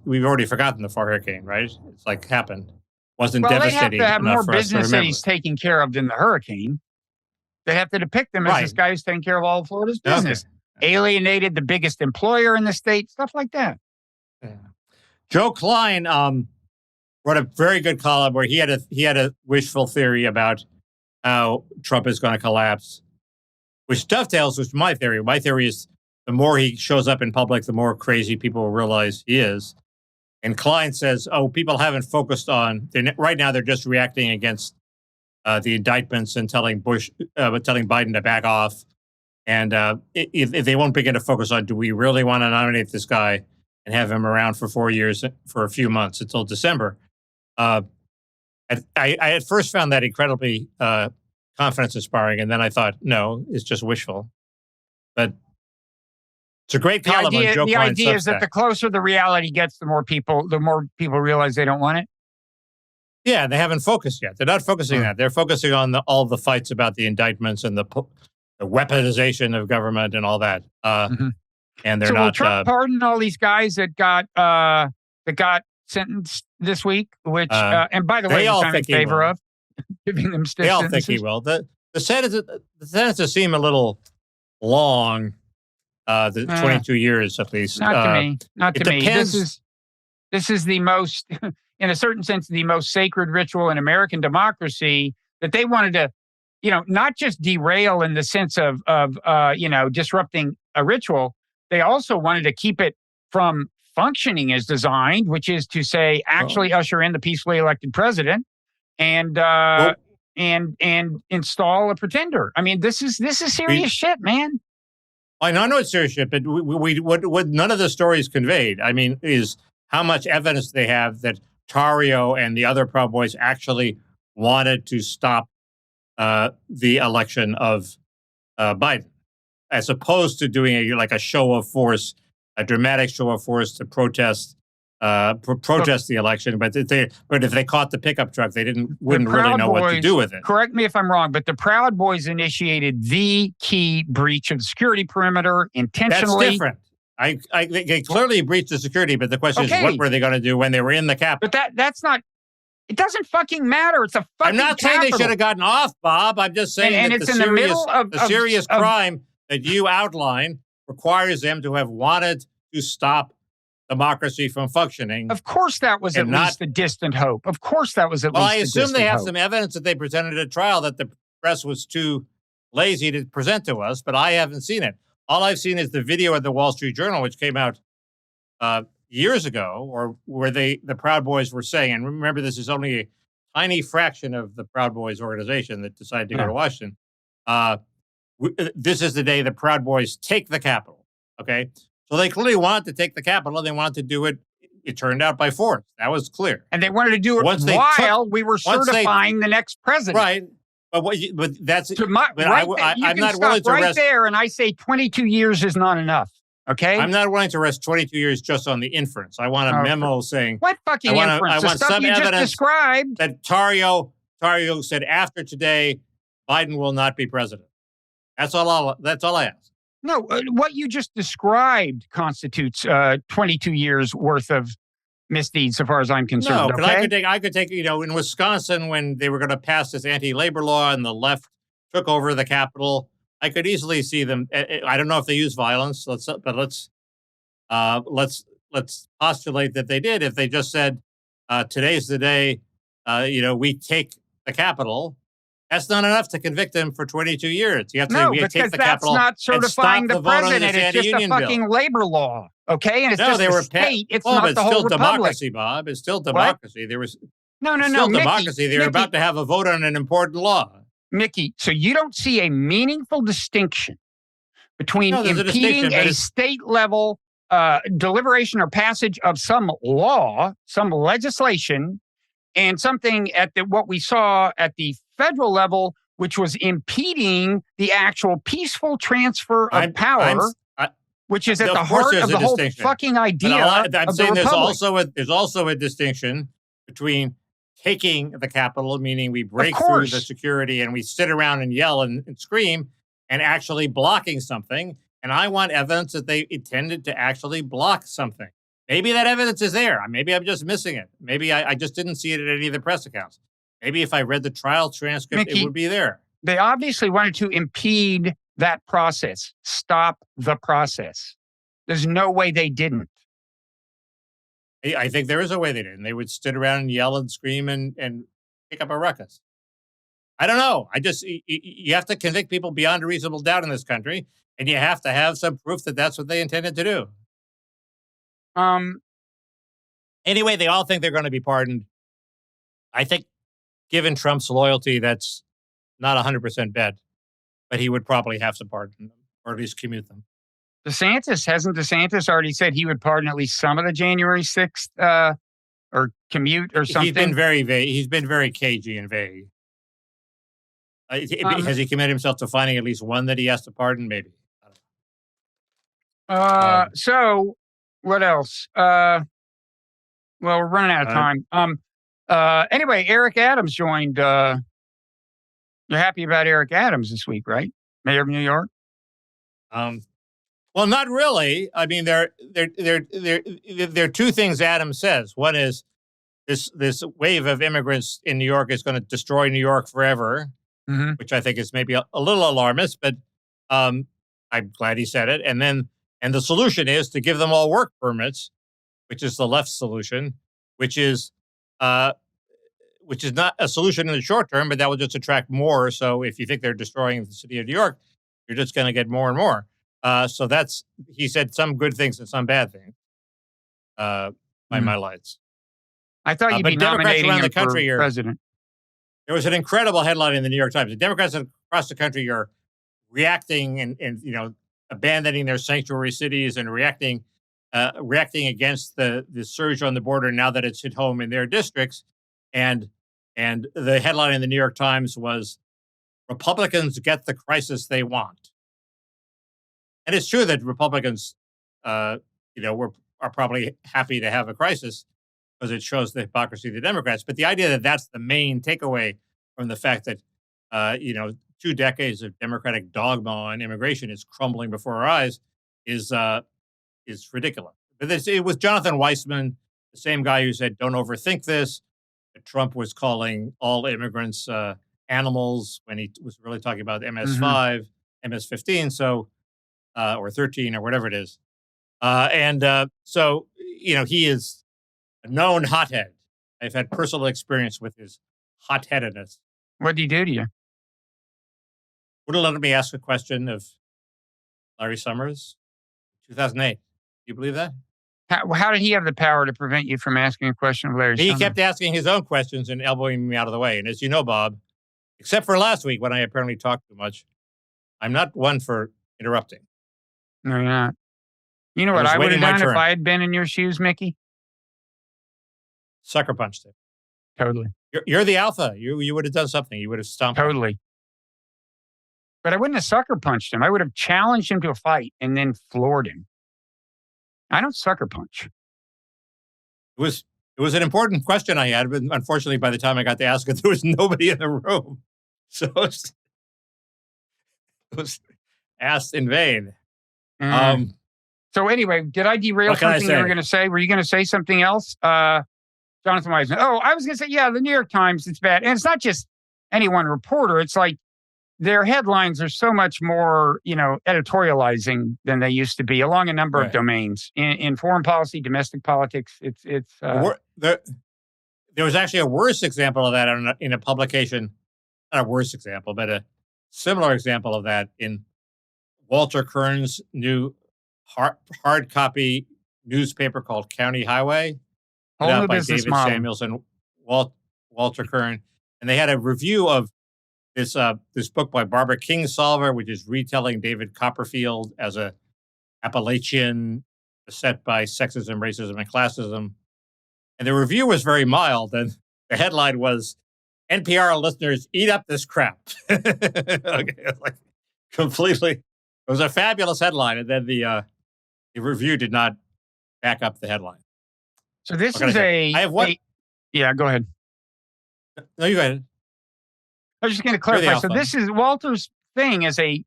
we've already forgotten the Florida hurricane, right? It's like happened. Wasn't Well, they have devastating to have enough more for us to business that remember. he's taking care of than the hurricane. They have to depict him as this Right. guy who's taking care of all of Florida's business. Okay. Alienated the biggest employer in the state, stuff like that. Yeah. Joe Klein wrote a very good column where he had a wishful theory about how Trump is going to collapse, which dovetails with my theory. My theory is the more he shows up in public, the more crazy people will realize he is. And Klein says, "Oh, people haven't focused on right now. They're just reacting against the indictments and telling Biden to back off. And if they won't begin to focus on, do we really want to nominate this guy and have him around for 4 years, for a few months until December?" I at first found that incredibly confidence inspiring, and then I thought, no, it's just wishful. But it's a great column on Joe The Klein's idea is that Substack. the closer the reality gets, the more people realize they don't want it. Yeah, they haven't focused yet. They're not focusing on that. They're focusing on all the fights about the indictments and the weaponization of government and all that. And they're So will not. Trump pardon all these guys that got sentenced this week? Which and by the way, they all I'm in think he favor will. of giving them stiff They all sentences. think he will. The sentences seem a little long. The 22 years at least. Not to me. Not to me. Depends. This is the most, in a certain sense, the most sacred ritual in American democracy that they wanted to, not just derail in the sense of disrupting a ritual. They also wanted to keep it from functioning as designed, which is to say, actually usher in the peacefully elected president and install a pretender. I mean, this is serious shit, man. I know it's serious shit, but what none of the stories conveyed, I mean, is how much evidence they have that Tario and the other Proud Boys actually wanted to stop the election of Biden, as opposed to doing a show of force, a dramatic show of force to protest the election. But if they caught the pickup truck, they wouldn't really know what to do with it. Correct me if I'm wrong, but the Proud Boys initiated the key breach of the security perimeter intentionally. That's different. They clearly breached the security, but the question is, what were they going to do when they were in the Capitol? But that's not. It doesn't fucking matter. It's a fucking. I'm not saying they should have gotten off, Bob. I'm just saying that the serious crime that you outline requires them to have wanted to stop democracy from functioning. Of course, that was at least a distant hope. Of course, that was at least. Well, I assume they have some evidence that they presented at trial that the press was too lazy to present to us, but I haven't seen it. All I've seen is the video at the Wall Street Journal, which came out years ago, or where the Proud Boys were saying, and remember, this is only a tiny fraction of the Proud Boys organization that decided to go to Washington. This is the day the Proud Boys take the Capitol. Okay. So they clearly wanted to take the Capitol, and they wanted to do it. It turned out by force. That was clear. And they wanted to do it while we were certifying the next president. Right. But that's. I'm not willing to rest there, and I say 22 years is not enough. Okay. I'm not willing to rest 22 years just on the inference. I want a memo saying what fucking inference? I want some evidence described that Tario said after today, Biden will not be president. That's all I ask. No, what you just described constitutes 22 years worth of misdeeds, so far as I'm concerned. No, but I could take, in Wisconsin when they were going to pass this anti-labor law and the left took over the Capitol, I could easily see them. I don't know if they use violence. Let's postulate that they did. If they just said, "Today's the day," we take the Capitol. That's not enough to convict them for 22 years. You have to take the Capitol. That's not certifying the president. It's just a fucking bill. labor law. Okay, and it's just a state. It's not the whole republic. Democracy, Bob. It's still democracy. No. Still Mickey, democracy. They're about to have a vote on an important law. Mickey, so you don't see a meaningful distinction between there's a impeding distinction, a state level deliberation or passage of some law, some legislation, and something at what we saw at the federal level, which was impeding the actual peaceful transfer of power, which is at the heart of the whole fucking idea I'm of saying the republic. there's also a distinction between taking the Capitol, meaning we break through the security and we sit around and yell and scream, and actually blocking something. And I want evidence that they intended to actually block something. Maybe that evidence is there. Maybe I'm just missing it. Maybe I just didn't see it at any of the press accounts. Maybe if I read the trial transcript, Mickey, it would be there. They obviously wanted to impede that process, stop the process. There's no way they didn't. I think there is a way they didn't. They would sit around and yell and scream and pick up a ruckus. I don't know. You have to convict people beyond a reasonable doubt in this country, and you have to have some proof that that's what they intended to do. Anyway, they all think they're going to be pardoned. I think, given Trump's loyalty, that's not 100% bet, but he would probably have to pardon them, or at least commute them. Hasn't already said he would pardon at least some of the January 6th or commute or something? He's been very vague. He's been very cagey and vague. Has he committed himself to finding at least one that he has to pardon? Maybe. So what else? Well, we're running out of time. Anyway, Eric Adams joined. You're happy about Eric Adams this week, right? Mayor of New York. Well, not really. I mean, there are two things Adams says. One is this wave of immigrants in New York is going to destroy New York forever, which I think is maybe a little alarmist, but I'm glad he said it. And the solution is to give them all work permits, which is the left solution, which is not a solution in the short term, but that will just attract more. So if you think they're destroying the city of New York, you're just going to get more and more. So he said some good things and some bad things by my lights. I thought you'd be nominating him for president. There was an incredible headline in the New York Times. The Democrats across the country are reacting and abandoning their sanctuary cities and reacting against the surge on the border now that it's hit home in their districts. And the headline in the New York Times was, "Republicans get the crisis they want." And it's true that Republicans, are probably happy to have a crisis because it shows the hypocrisy of the Democrats. But the idea that that's the main takeaway from the fact that, 2 decades of Democratic dogma on immigration is crumbling before our eyes is ridiculous. But it was Jonathan Weissman, the same guy who said, "Don't overthink this." That Trump was calling all immigrants animals when he was really talking about MS5, MS15. So. Or 13 or whatever it is. So, he is a known hothead. I've had personal experience with his hot-headedness. What did he do to you? Wouldn't let me ask a question of Larry Summers, 2008. Do you believe that? How did he have the power to prevent you from asking a question of Larry Summers? He kept asking his own questions and elbowing me out of the way. And as you know, Bob, except for last week when I apparently talked too much, I'm not one for interrupting. No, you're not. You know what I would have done if I had been in your shoes, Mickey? Sucker punched him. Totally. You're the alpha. You would have done something. You would have stomped totally. him. But I wouldn't have sucker punched him. I would have challenged him to a fight and then floored him. I don't sucker punch. It was an important question I had, but unfortunately, by the time I got to ask it, there was nobody in the room. So it was asked in vain. So anyway, did I derail something you were going to say? Were you going to say something else? Jonathan Weissman. Oh, I was going to say, the New York Times, it's bad. And it's not just any one reporter. It's like their headlines are so much more, editorializing than they used to be along a number of domains in foreign policy, domestic politics. There was actually a worse example of that in a publication, not a worse example, but a similar example of that in Walter Kern's new hard copy newspaper called County Highway, put out by David Samuels and Walter Kern. And they had a review of this book by Barbara Kingsolver, which is retelling David Copperfield as a Appalachian beset by sexism, racism, and classism. And the review was very mild, and the headline was, "NPR listeners eat up this crap." Okay, like completely. It was a fabulous headline, and then the review did not back up the headline. So this is I have one. Yeah, go ahead. No, you go ahead. I was just going to clarify. So this is Walter's thing is a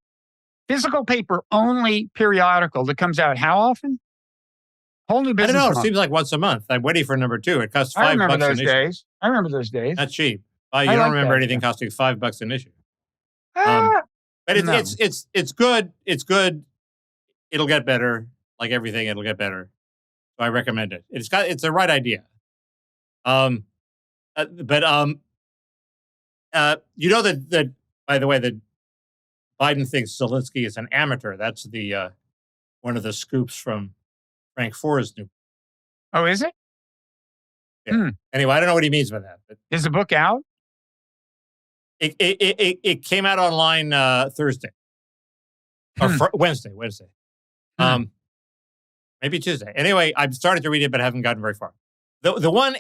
physical paper only periodical that comes out how often? Whole new business. I don't know. Month. It seems like once a month. I'm waiting for number 2. It costs $5 I remember those an days. I remember those days. Not cheap. You don't remember anything costing $5 an issue. But it's good. It's good. It'll get better. Like everything, it'll get better. So I recommend it. It's the right idea. You know that by the way, that Biden thinks Zelensky is an amateur. That's the one of the scoops from Frank Foer's new. Oh, is it? Yeah. Anyway, I don't know what he means by that. But is the book out? It came out online Thursday or Wednesday. Maybe Tuesday. Anyway, I've started to read it, but haven't gotten very far. The one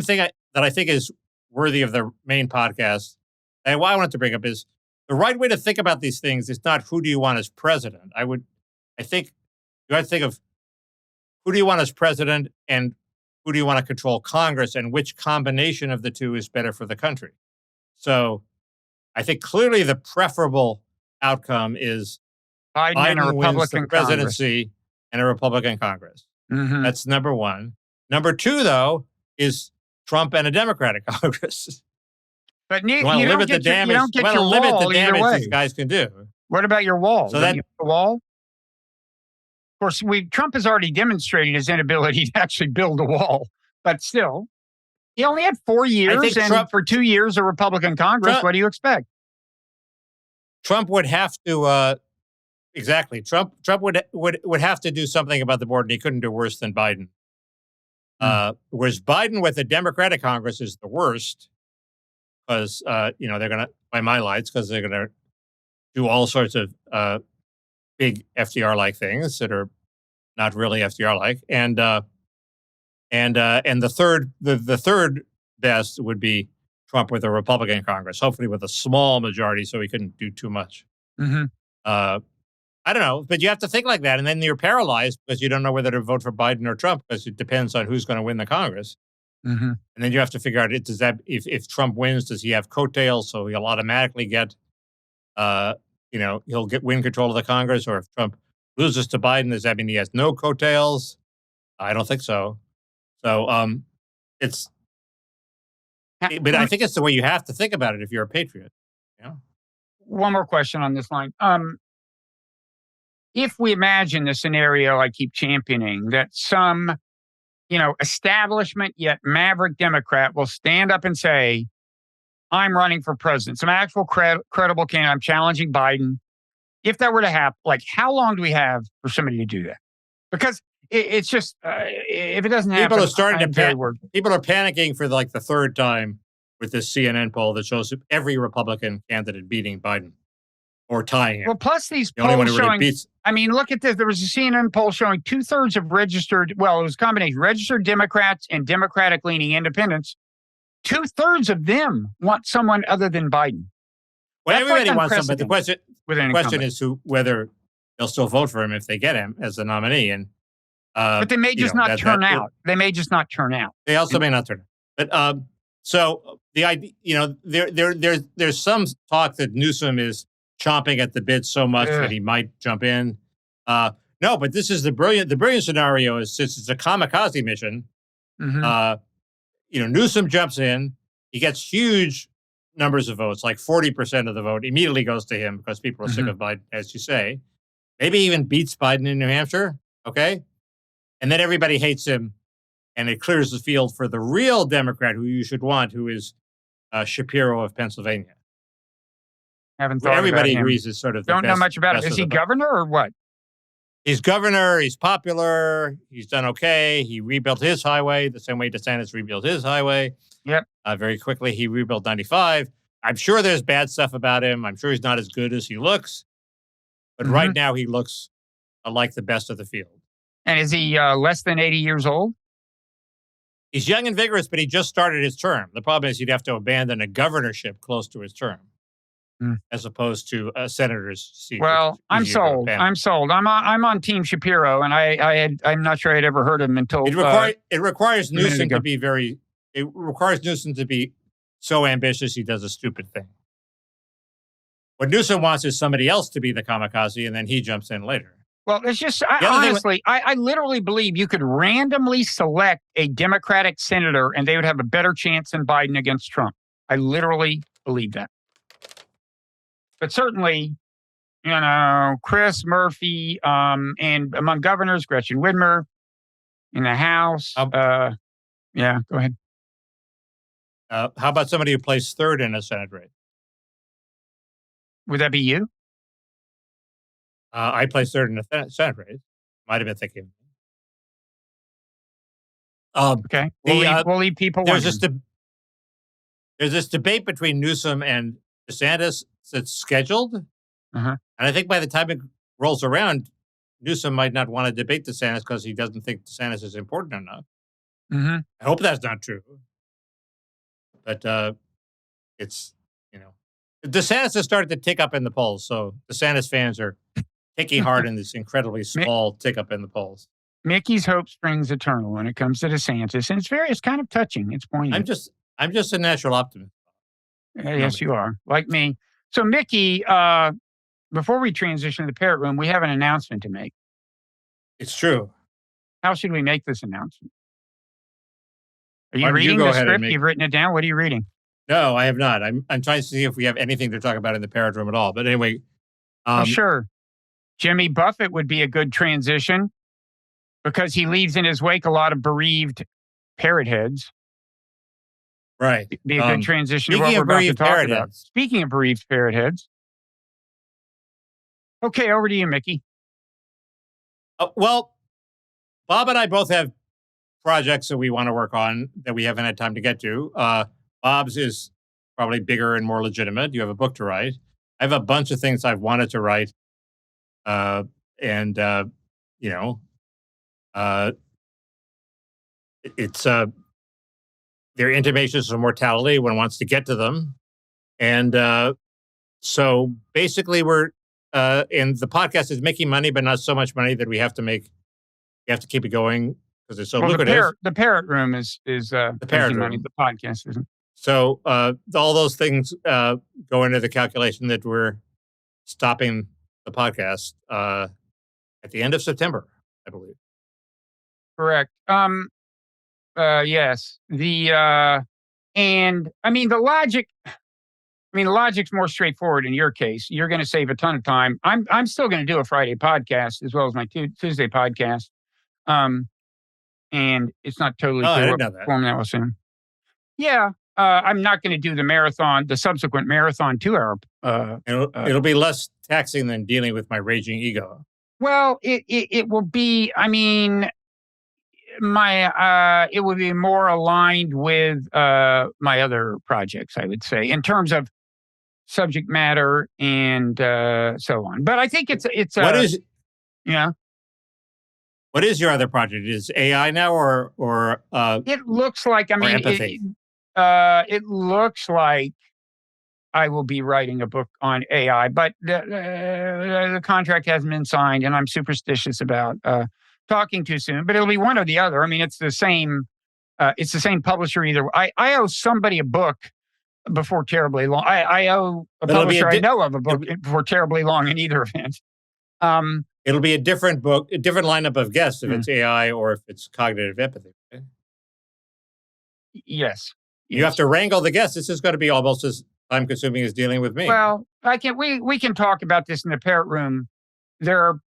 thing that I think is worthy of the main podcast, and why I wanted to bring up is the right way to think about these things is not who do you want as president. I think you have to think of who do you want as president and who do you want to control Congress and which combination of the two is better for the country. So I think clearly the preferable outcome is Biden and a Republican presidency and a Republican Congress. Mm-hmm. That's number one. Number 2, though, is Trump and a Democratic Congress. But you want to limit the damage. You don't get your wall either way. These guys can do. What about your wall? So that the wall. Of course, Trump has already demonstrated his inability to actually build a wall, but still, he only had 4 years, and for 2 years, a Republican Congress. What do you expect? Trump would have to exactly. Trump would have to do something about the border, and he couldn't do worse than Biden. Whereas Biden with a Democratic Congress is the worst because they're going to, by my lights, because they're going to do all sorts of big FDR-like things that are not really FDR-like, and the third best would be Trump with a Republican Congress, hopefully with a small majority, so he couldn't do too much. Mm-hmm. I don't know, but you have to think like that, and then you're paralyzed because you don't know whether to vote for Biden or Trump because it depends on who's going to win the Congress. Mm-hmm. And then you have to figure out if Trump wins, does he have coattails so he'll automatically get, he'll win control of the Congress, or if Trump loses to Biden, does that mean he has no coattails? I don't think so. So but I think it's the way you have to think about it if you're a patriot. Yeah. One more question on this line. If we imagine the scenario I keep championing, that some, establishment yet maverick Democrat will stand up and say, I'm running for president, some actual credible candidate, I'm challenging Biden. If that were to happen, how long do we have for somebody to do that? Because it's just, if it doesn't happen, people are panicking for the third time with this CNN poll that shows every Republican candidate beating Biden or tying him. Well, plus these polls showing, really look at this. There was a CNN poll showing 2/3 of registered, it was a combination, registered Democrats and Democratic-leaning independents. 2/3 of them want someone other than Biden. Well, everybody wants someone, but the question is whether they'll still vote for him if they get him as the nominee. And but they may just not turn out. They may just not turn out. They also may not turn out. But so the idea, there's some talk that Newsom is chomping at the bit so much that he might jump in. No, but this is the brilliant scenario is, since it's a kamikaze mission, Newsom jumps in, he gets huge numbers of votes, like 40% of the vote immediately goes to him because people are sick of Biden, as you say. Maybe even beats Biden in New Hampshire, okay? And then everybody hates him, and it clears the field for the real Democrat who you should want, who is Shapiro of Pennsylvania. Haven't thought everybody about him. agrees is sort of the don't best, know much about it. Is he governor or what? He's governor. He's popular. He's done okay. He rebuilt his highway the same way DeSantis rebuilt his highway. Yep. Very quickly. He rebuilt 95. I'm sure there's bad stuff about him. I'm sure he's not as good as he looks. But right now, he looks like the best of the field. And is he less than 80 years old? He's young and vigorous, but he just started his term. The problem is he'd have to abandon a governorship close to his term, as opposed to a senator's seat. Well, I'm sold. I'm sold. I'm on Team Shapiro, and I'm not sure I'd ever heard of him until it requires Newsom to be very. It requires Newsom to be so ambitious he does a stupid thing. What Newsom wants is somebody else to be the kamikaze, and then he jumps in later. Well, it's just, I literally believe you could randomly select a Democratic senator and they would have a better chance than Biden against Trump. I literally believe that. But certainly, Chris Murphy, and among governors, Gretchen Whitmer in the House. Yeah, go ahead. How about somebody who placed third in a Senate race? Would that be you? I placed third in the Senate race. Might have been thinking. Okay. We'll leave people wondering. There's this debate between Newsom and DeSantis that's scheduled. And I think by the time it rolls around, Newsom might not want to debate DeSantis because he doesn't think DeSantis is important enough. I hope that's not true. But it's, DeSantis has started to tick up in the polls. So DeSantis fans are taking heart in this incredibly small tick up in the polls. Mickey's hope springs eternal when it comes to DeSantis. And it's kind of touching. It's poignant. I'm just a natural optimist. Yes, you are. Like me. So, Mickey, before we transition to the parrot room, we have an announcement to make. It's true. How should we make this announcement? Are you reading the script? You've written it down? What are you reading? No, I have not. I'm trying to see if we have anything to talk about in the parrot room at all. But anyway. Sure. Jimmy Buffett would be a good transition because he leaves in his wake a lot of bereaved parrot heads. Right. Be a good transition to what we're about to talk about. Speaking of bereaved parrot heads. Okay, over to you, Mickey. Well, Bob and I both have projects that we want to work on that we haven't had time to get to. Bob's is probably bigger and more legitimate. You have a book to write. I have a bunch of things I've wanted to write. It's they're intimations of mortality. One wants to get to them. And so basically we're, and the podcast is making money, but not so much money that we have to keep it going because it's so lucrative. The parrot room is the parrot room. Money. The podcast isn't. So all those things go into the calculation that we're stopping the podcast at the end of September, I believe. Correct. Yes. And I mean the logic's more straightforward in your case. You're going to save a ton of time. I'm still going to do a Friday podcast as well as my Tuesday podcast. And it's not totally clear what form that will soon. Yeah. I'm not going to do the subsequent marathon 2-hour. It'll be less taxing than dealing with my raging ego. Well, it will be. I mean, it will be more aligned with my other projects. I would say in terms of subject matter and so on. But I think it's what is. Yeah. What is your other project? Is AI now or it looks like empathy? It looks like I will be writing a book on AI, but the contract hasn't been signed, and I'm superstitious about talking too soon. But it'll be one or the other. I mean, it's the same. It's the same publisher either. I owe somebody a book before terribly long. I owe a publisher I know of a book before terribly long in either event. It'll be a different book, a different lineup of guests if it's AI or if it's cognitive empathy. Right? Yes. You have to wrangle the guests. This is going to be almost as time-consuming as dealing with me. Well, we can talk about this in the parrot room. There are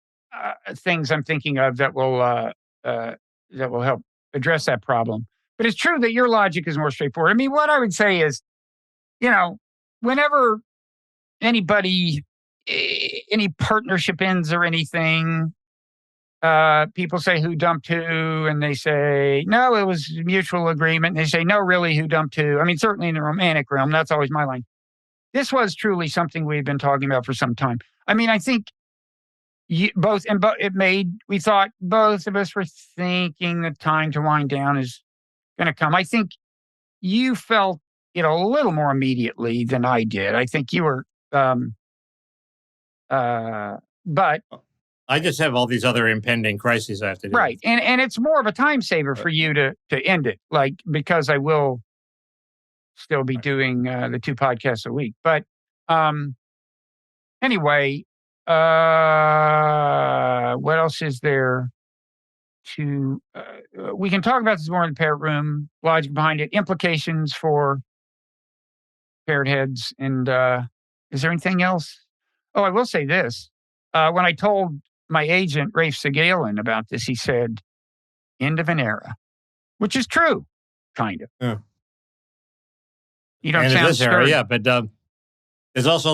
things I'm thinking of that will help address that problem. But it's true that your logic is more straightforward. I mean, what I would say is, whenever any partnership ends or anything, people say who dumped who, and they say, no, it was mutual agreement. And they say, no, really, who dumped who? I mean, certainly in the romantic realm, that's always my line. this was truly something we had been talking about for some time. I mean, I think we thought both of us were thinking the time to wind down is going to come. I think you felt it a little more immediately than I did. I think you were, but I just have all these other impending crises I have to do. Right. And it's more of a time saver for you to end it, like, because I will still be doing the 2 podcasts a week. But anyway, what else is there to, we can talk about this more in the parrot room, logic behind it, implications for parrot heads. And is there anything else? Oh, I will say this. When I told my agent, Rafe Segalin, about this, he said, end of an era, which is true, kind of. Yeah. You don't and sound this era, yeah, but there's also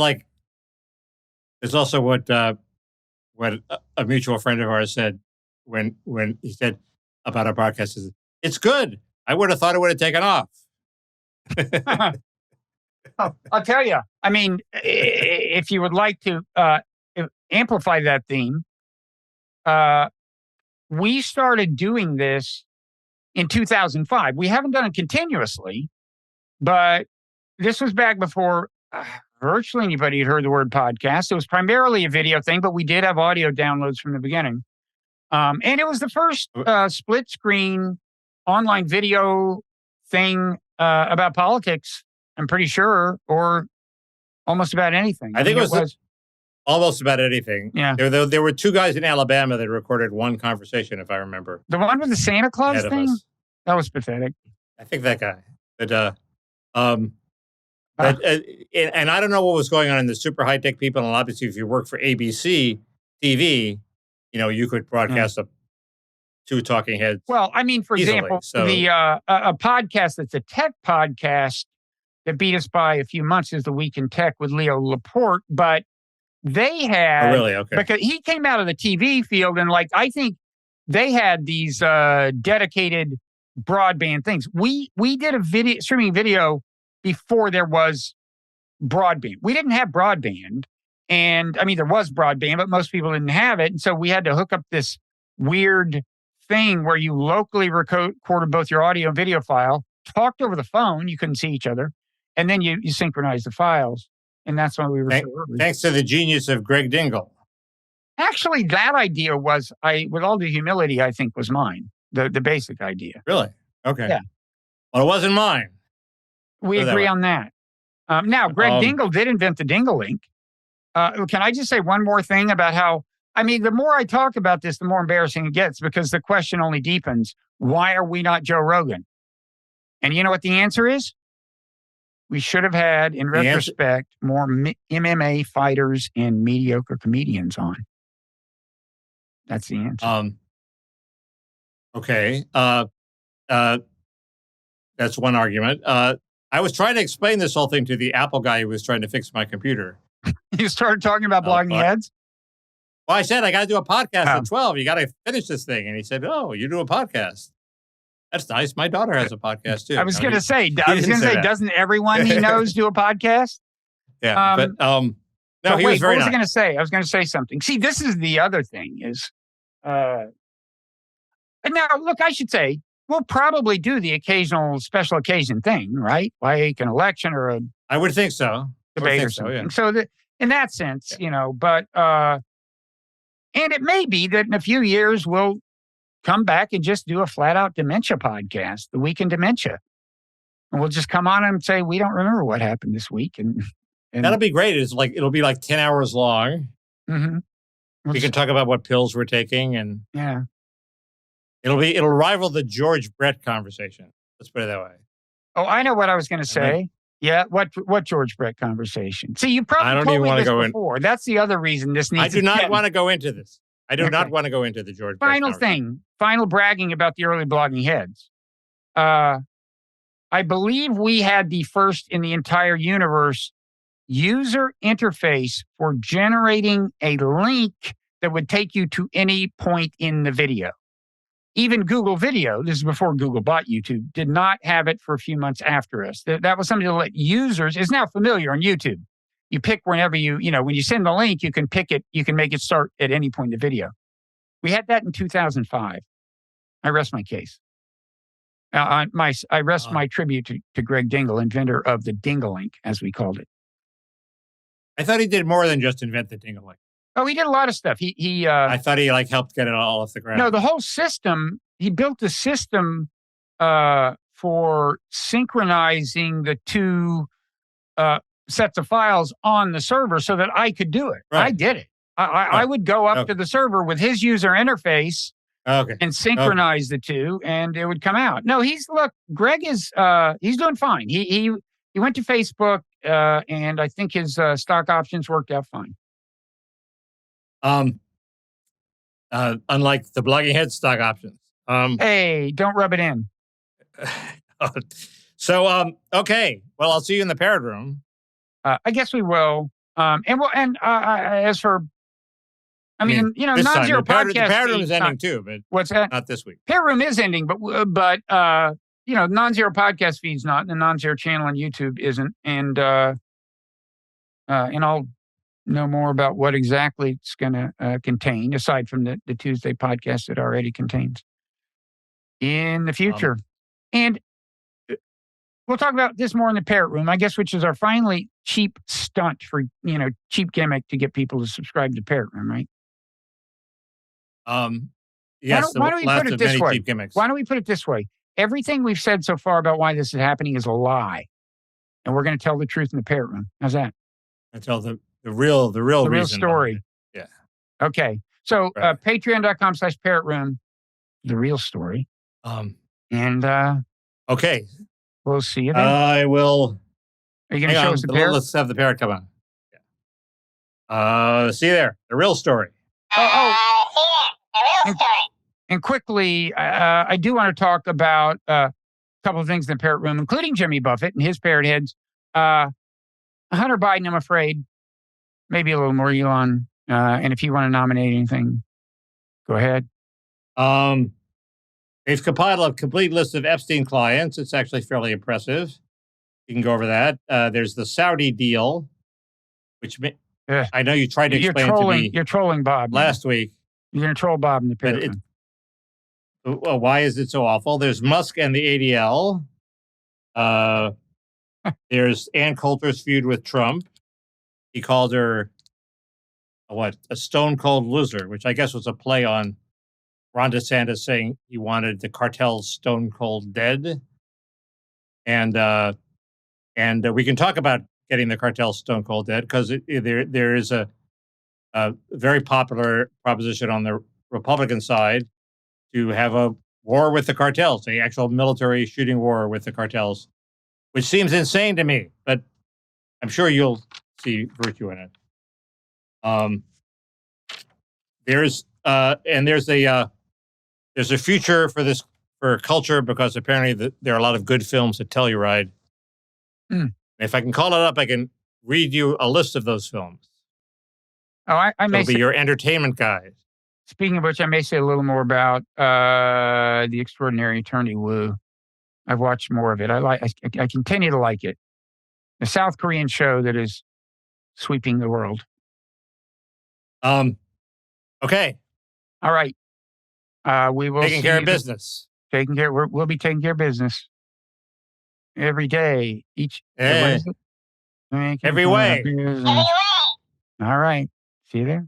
what a mutual friend of ours said when he said about our podcast is, it's good. I would have thought it would have taken off. I'll tell you, I mean, if you would like to amplify that theme, we started doing this in 2005. We haven't done it continuously, but this was back before virtually anybody had heard the word podcast. It was primarily a video thing, but we did have audio downloads from the beginning. And it was the first split screen online video thing about politics, I'm pretty sure, or almost about anything. I think it was almost about anything. Yeah. There were 2 guys in Alabama that recorded one conversation, if I remember. The one with the Santa Claus thing? That was pathetic. I think that guy. And I don't know what was going on in the super high-tech people. And obviously, if you work for ABC TV, you could broadcast 2 talking heads. Well, I mean, for example, a podcast that's a tech podcast that beat us by a few months is The Week in Tech with Leo Laporte. But they had, because he came out of the TV field, and I think they had these dedicated broadband things. We did a streaming video before there was broadband. We didn't have broadband, and I mean there was broadband, but most people didn't have it, and so we had to hook up this weird thing where you locally recorded both your audio and video file, talked over the phone. You couldn't see each other, and then you synchronized the files, and that's why we were so early. Thanks to the genius of Greg Dingle. Actually, that idea was, with all the humility, I think was mine. The basic idea. Really? Okay. Yeah. Well, it wasn't mine. We agree on that. Now, Greg Dingle did invent the Dingle link. Can I just say one more thing about how, I mean, the more I talk about this, the more embarrassing it gets, because the question only deepens. Why are we not Joe Rogan? And you know what the answer is? We should have had, in retrospect, more MMA fighters and mediocre comedians on. That's the answer. Okay. That's one argument. I was trying to explain this whole thing to the Apple guy who was trying to fix my computer. You started talking about blogging heads? Well, I said, I got to do a podcast at 12. You got to finish this thing. And he said, oh, you do a podcast. That's nice. My daughter has a podcast too. I was going to say, doesn't everyone he knows do a podcast? Yeah. No, he was very nice. What was I going to say? I was going to say something. See, this is the other thing is, now, look, I should say, we'll probably do the occasional special occasion thing, right? Like an election or a I would think so. Debate or something. So in that sense, but and it may be that in a few years we'll come back and just do a flat out dementia podcast, The Week in Dementia. And we'll just come on and say, we don't remember what happened this week. And that'll be great. It'll be 10 hours long. Mm-hmm. We can talk about what pills we're taking, and yeah. It'll rival the George Brett conversation. Let's put it that way. Oh, I know what I was going to say. Yeah, what George Brett conversation? See, you probably I don't even want to go before. That's the other reason this needs. I do not want to go into this. I do not want to go into the George Brett conversation. Final bragging about the early blogging heads. I believe we had the first in the entire universe user interface for generating a link that would take you to any point in the video. even Google Video, this is before Google bought YouTube, did not have it for a few months after us. That was something to let users, it's now familiar on YouTube. You pick whenever when you send the link, you can pick it, you can make it start at any point in the video. We had that in 2005. I rest my case. I rest my tribute to Greg Dingle, inventor of the Dingle-link, as we called it. I thought he did more than just invent the Dingle-link. Oh, he did a lot of stuff. I thought he helped get it all off the ground. No, the whole system. He built a system for synchronizing the two sets of files on the server so that I could do it. Right. I did it. I would go up to the server with his user interface and synchronize the two, and it would come out. No, Greg is he's doing fine. He went to Facebook, and I think his stock options worked out fine. Unlike the blogging head stock options. Hey, don't rub it in. So, okay. Well, I'll see you in the parrot room. I guess we will. As for, Nonzero podcast. The parrot room is ending too, but what's that? Not this week. Parrot room is ending, but Nonzero podcast feed's not, and the Nonzero channel on YouTube isn't, and I'll know more about what exactly it's going to contain, aside from the Tuesday podcast it already contains in the future. And we'll talk about this more in the parrot room, I guess, which is our finally cheap stunt for, cheap gimmick to get people to subscribe to parrot room, right? Yes. Why don't we put it this way? Cheap gimmicks. Why don't we put it this way? Everything we've said so far about why this is happening is a lie. And we're going to tell the truth in the parrot room. How's that? I tell the real reason story. Yeah. Okay. So patreon.com/parrot room, the real story. Okay. We'll see you then. I will. Are you going to show us the parrot? Let's have the parrot come on. Yeah. See you there. The real story. And quickly, I do want to talk about a couple of things in the parrot room, including Jimmy Buffett and his parrot heads. Hunter Biden, I'm afraid, maybe a little more Elon. And if you want to nominate anything, go ahead. They've compiled a complete list of Epstein clients. It's actually fairly impressive. You can go over that. There's the Saudi deal, which I know you tried to explain to me. You're trolling Bob last week. You're going to troll Bob in the parrot room. Well, why is it so awful? There's Musk and the ADL. There's Ann Coulter's feud with Trump. He called her a stone cold loser, which I guess was a play on Ron DeSantis saying he wanted the cartels stone cold dead. And we can talk about getting the cartels stone cold dead because there is a very popular proposition on the Republican side to have a war with the cartels, the actual military shooting war with the cartels, which seems insane to me, but I'm sure you'll see virtue in it. There's a future for culture because apparently there are a lot of good films at Telluride. If I can call it up, I can read you a list of those films. Oh, I may be your entertainment guide. Speaking of which, I may say a little more about The Extraordinary Attorney Woo. I've watched more of it. I continue to like it. The South Korean show that is sweeping the world. Okay. All right. We will taking care of business. We'll be taking care of business every day. Every way. All right. See you there.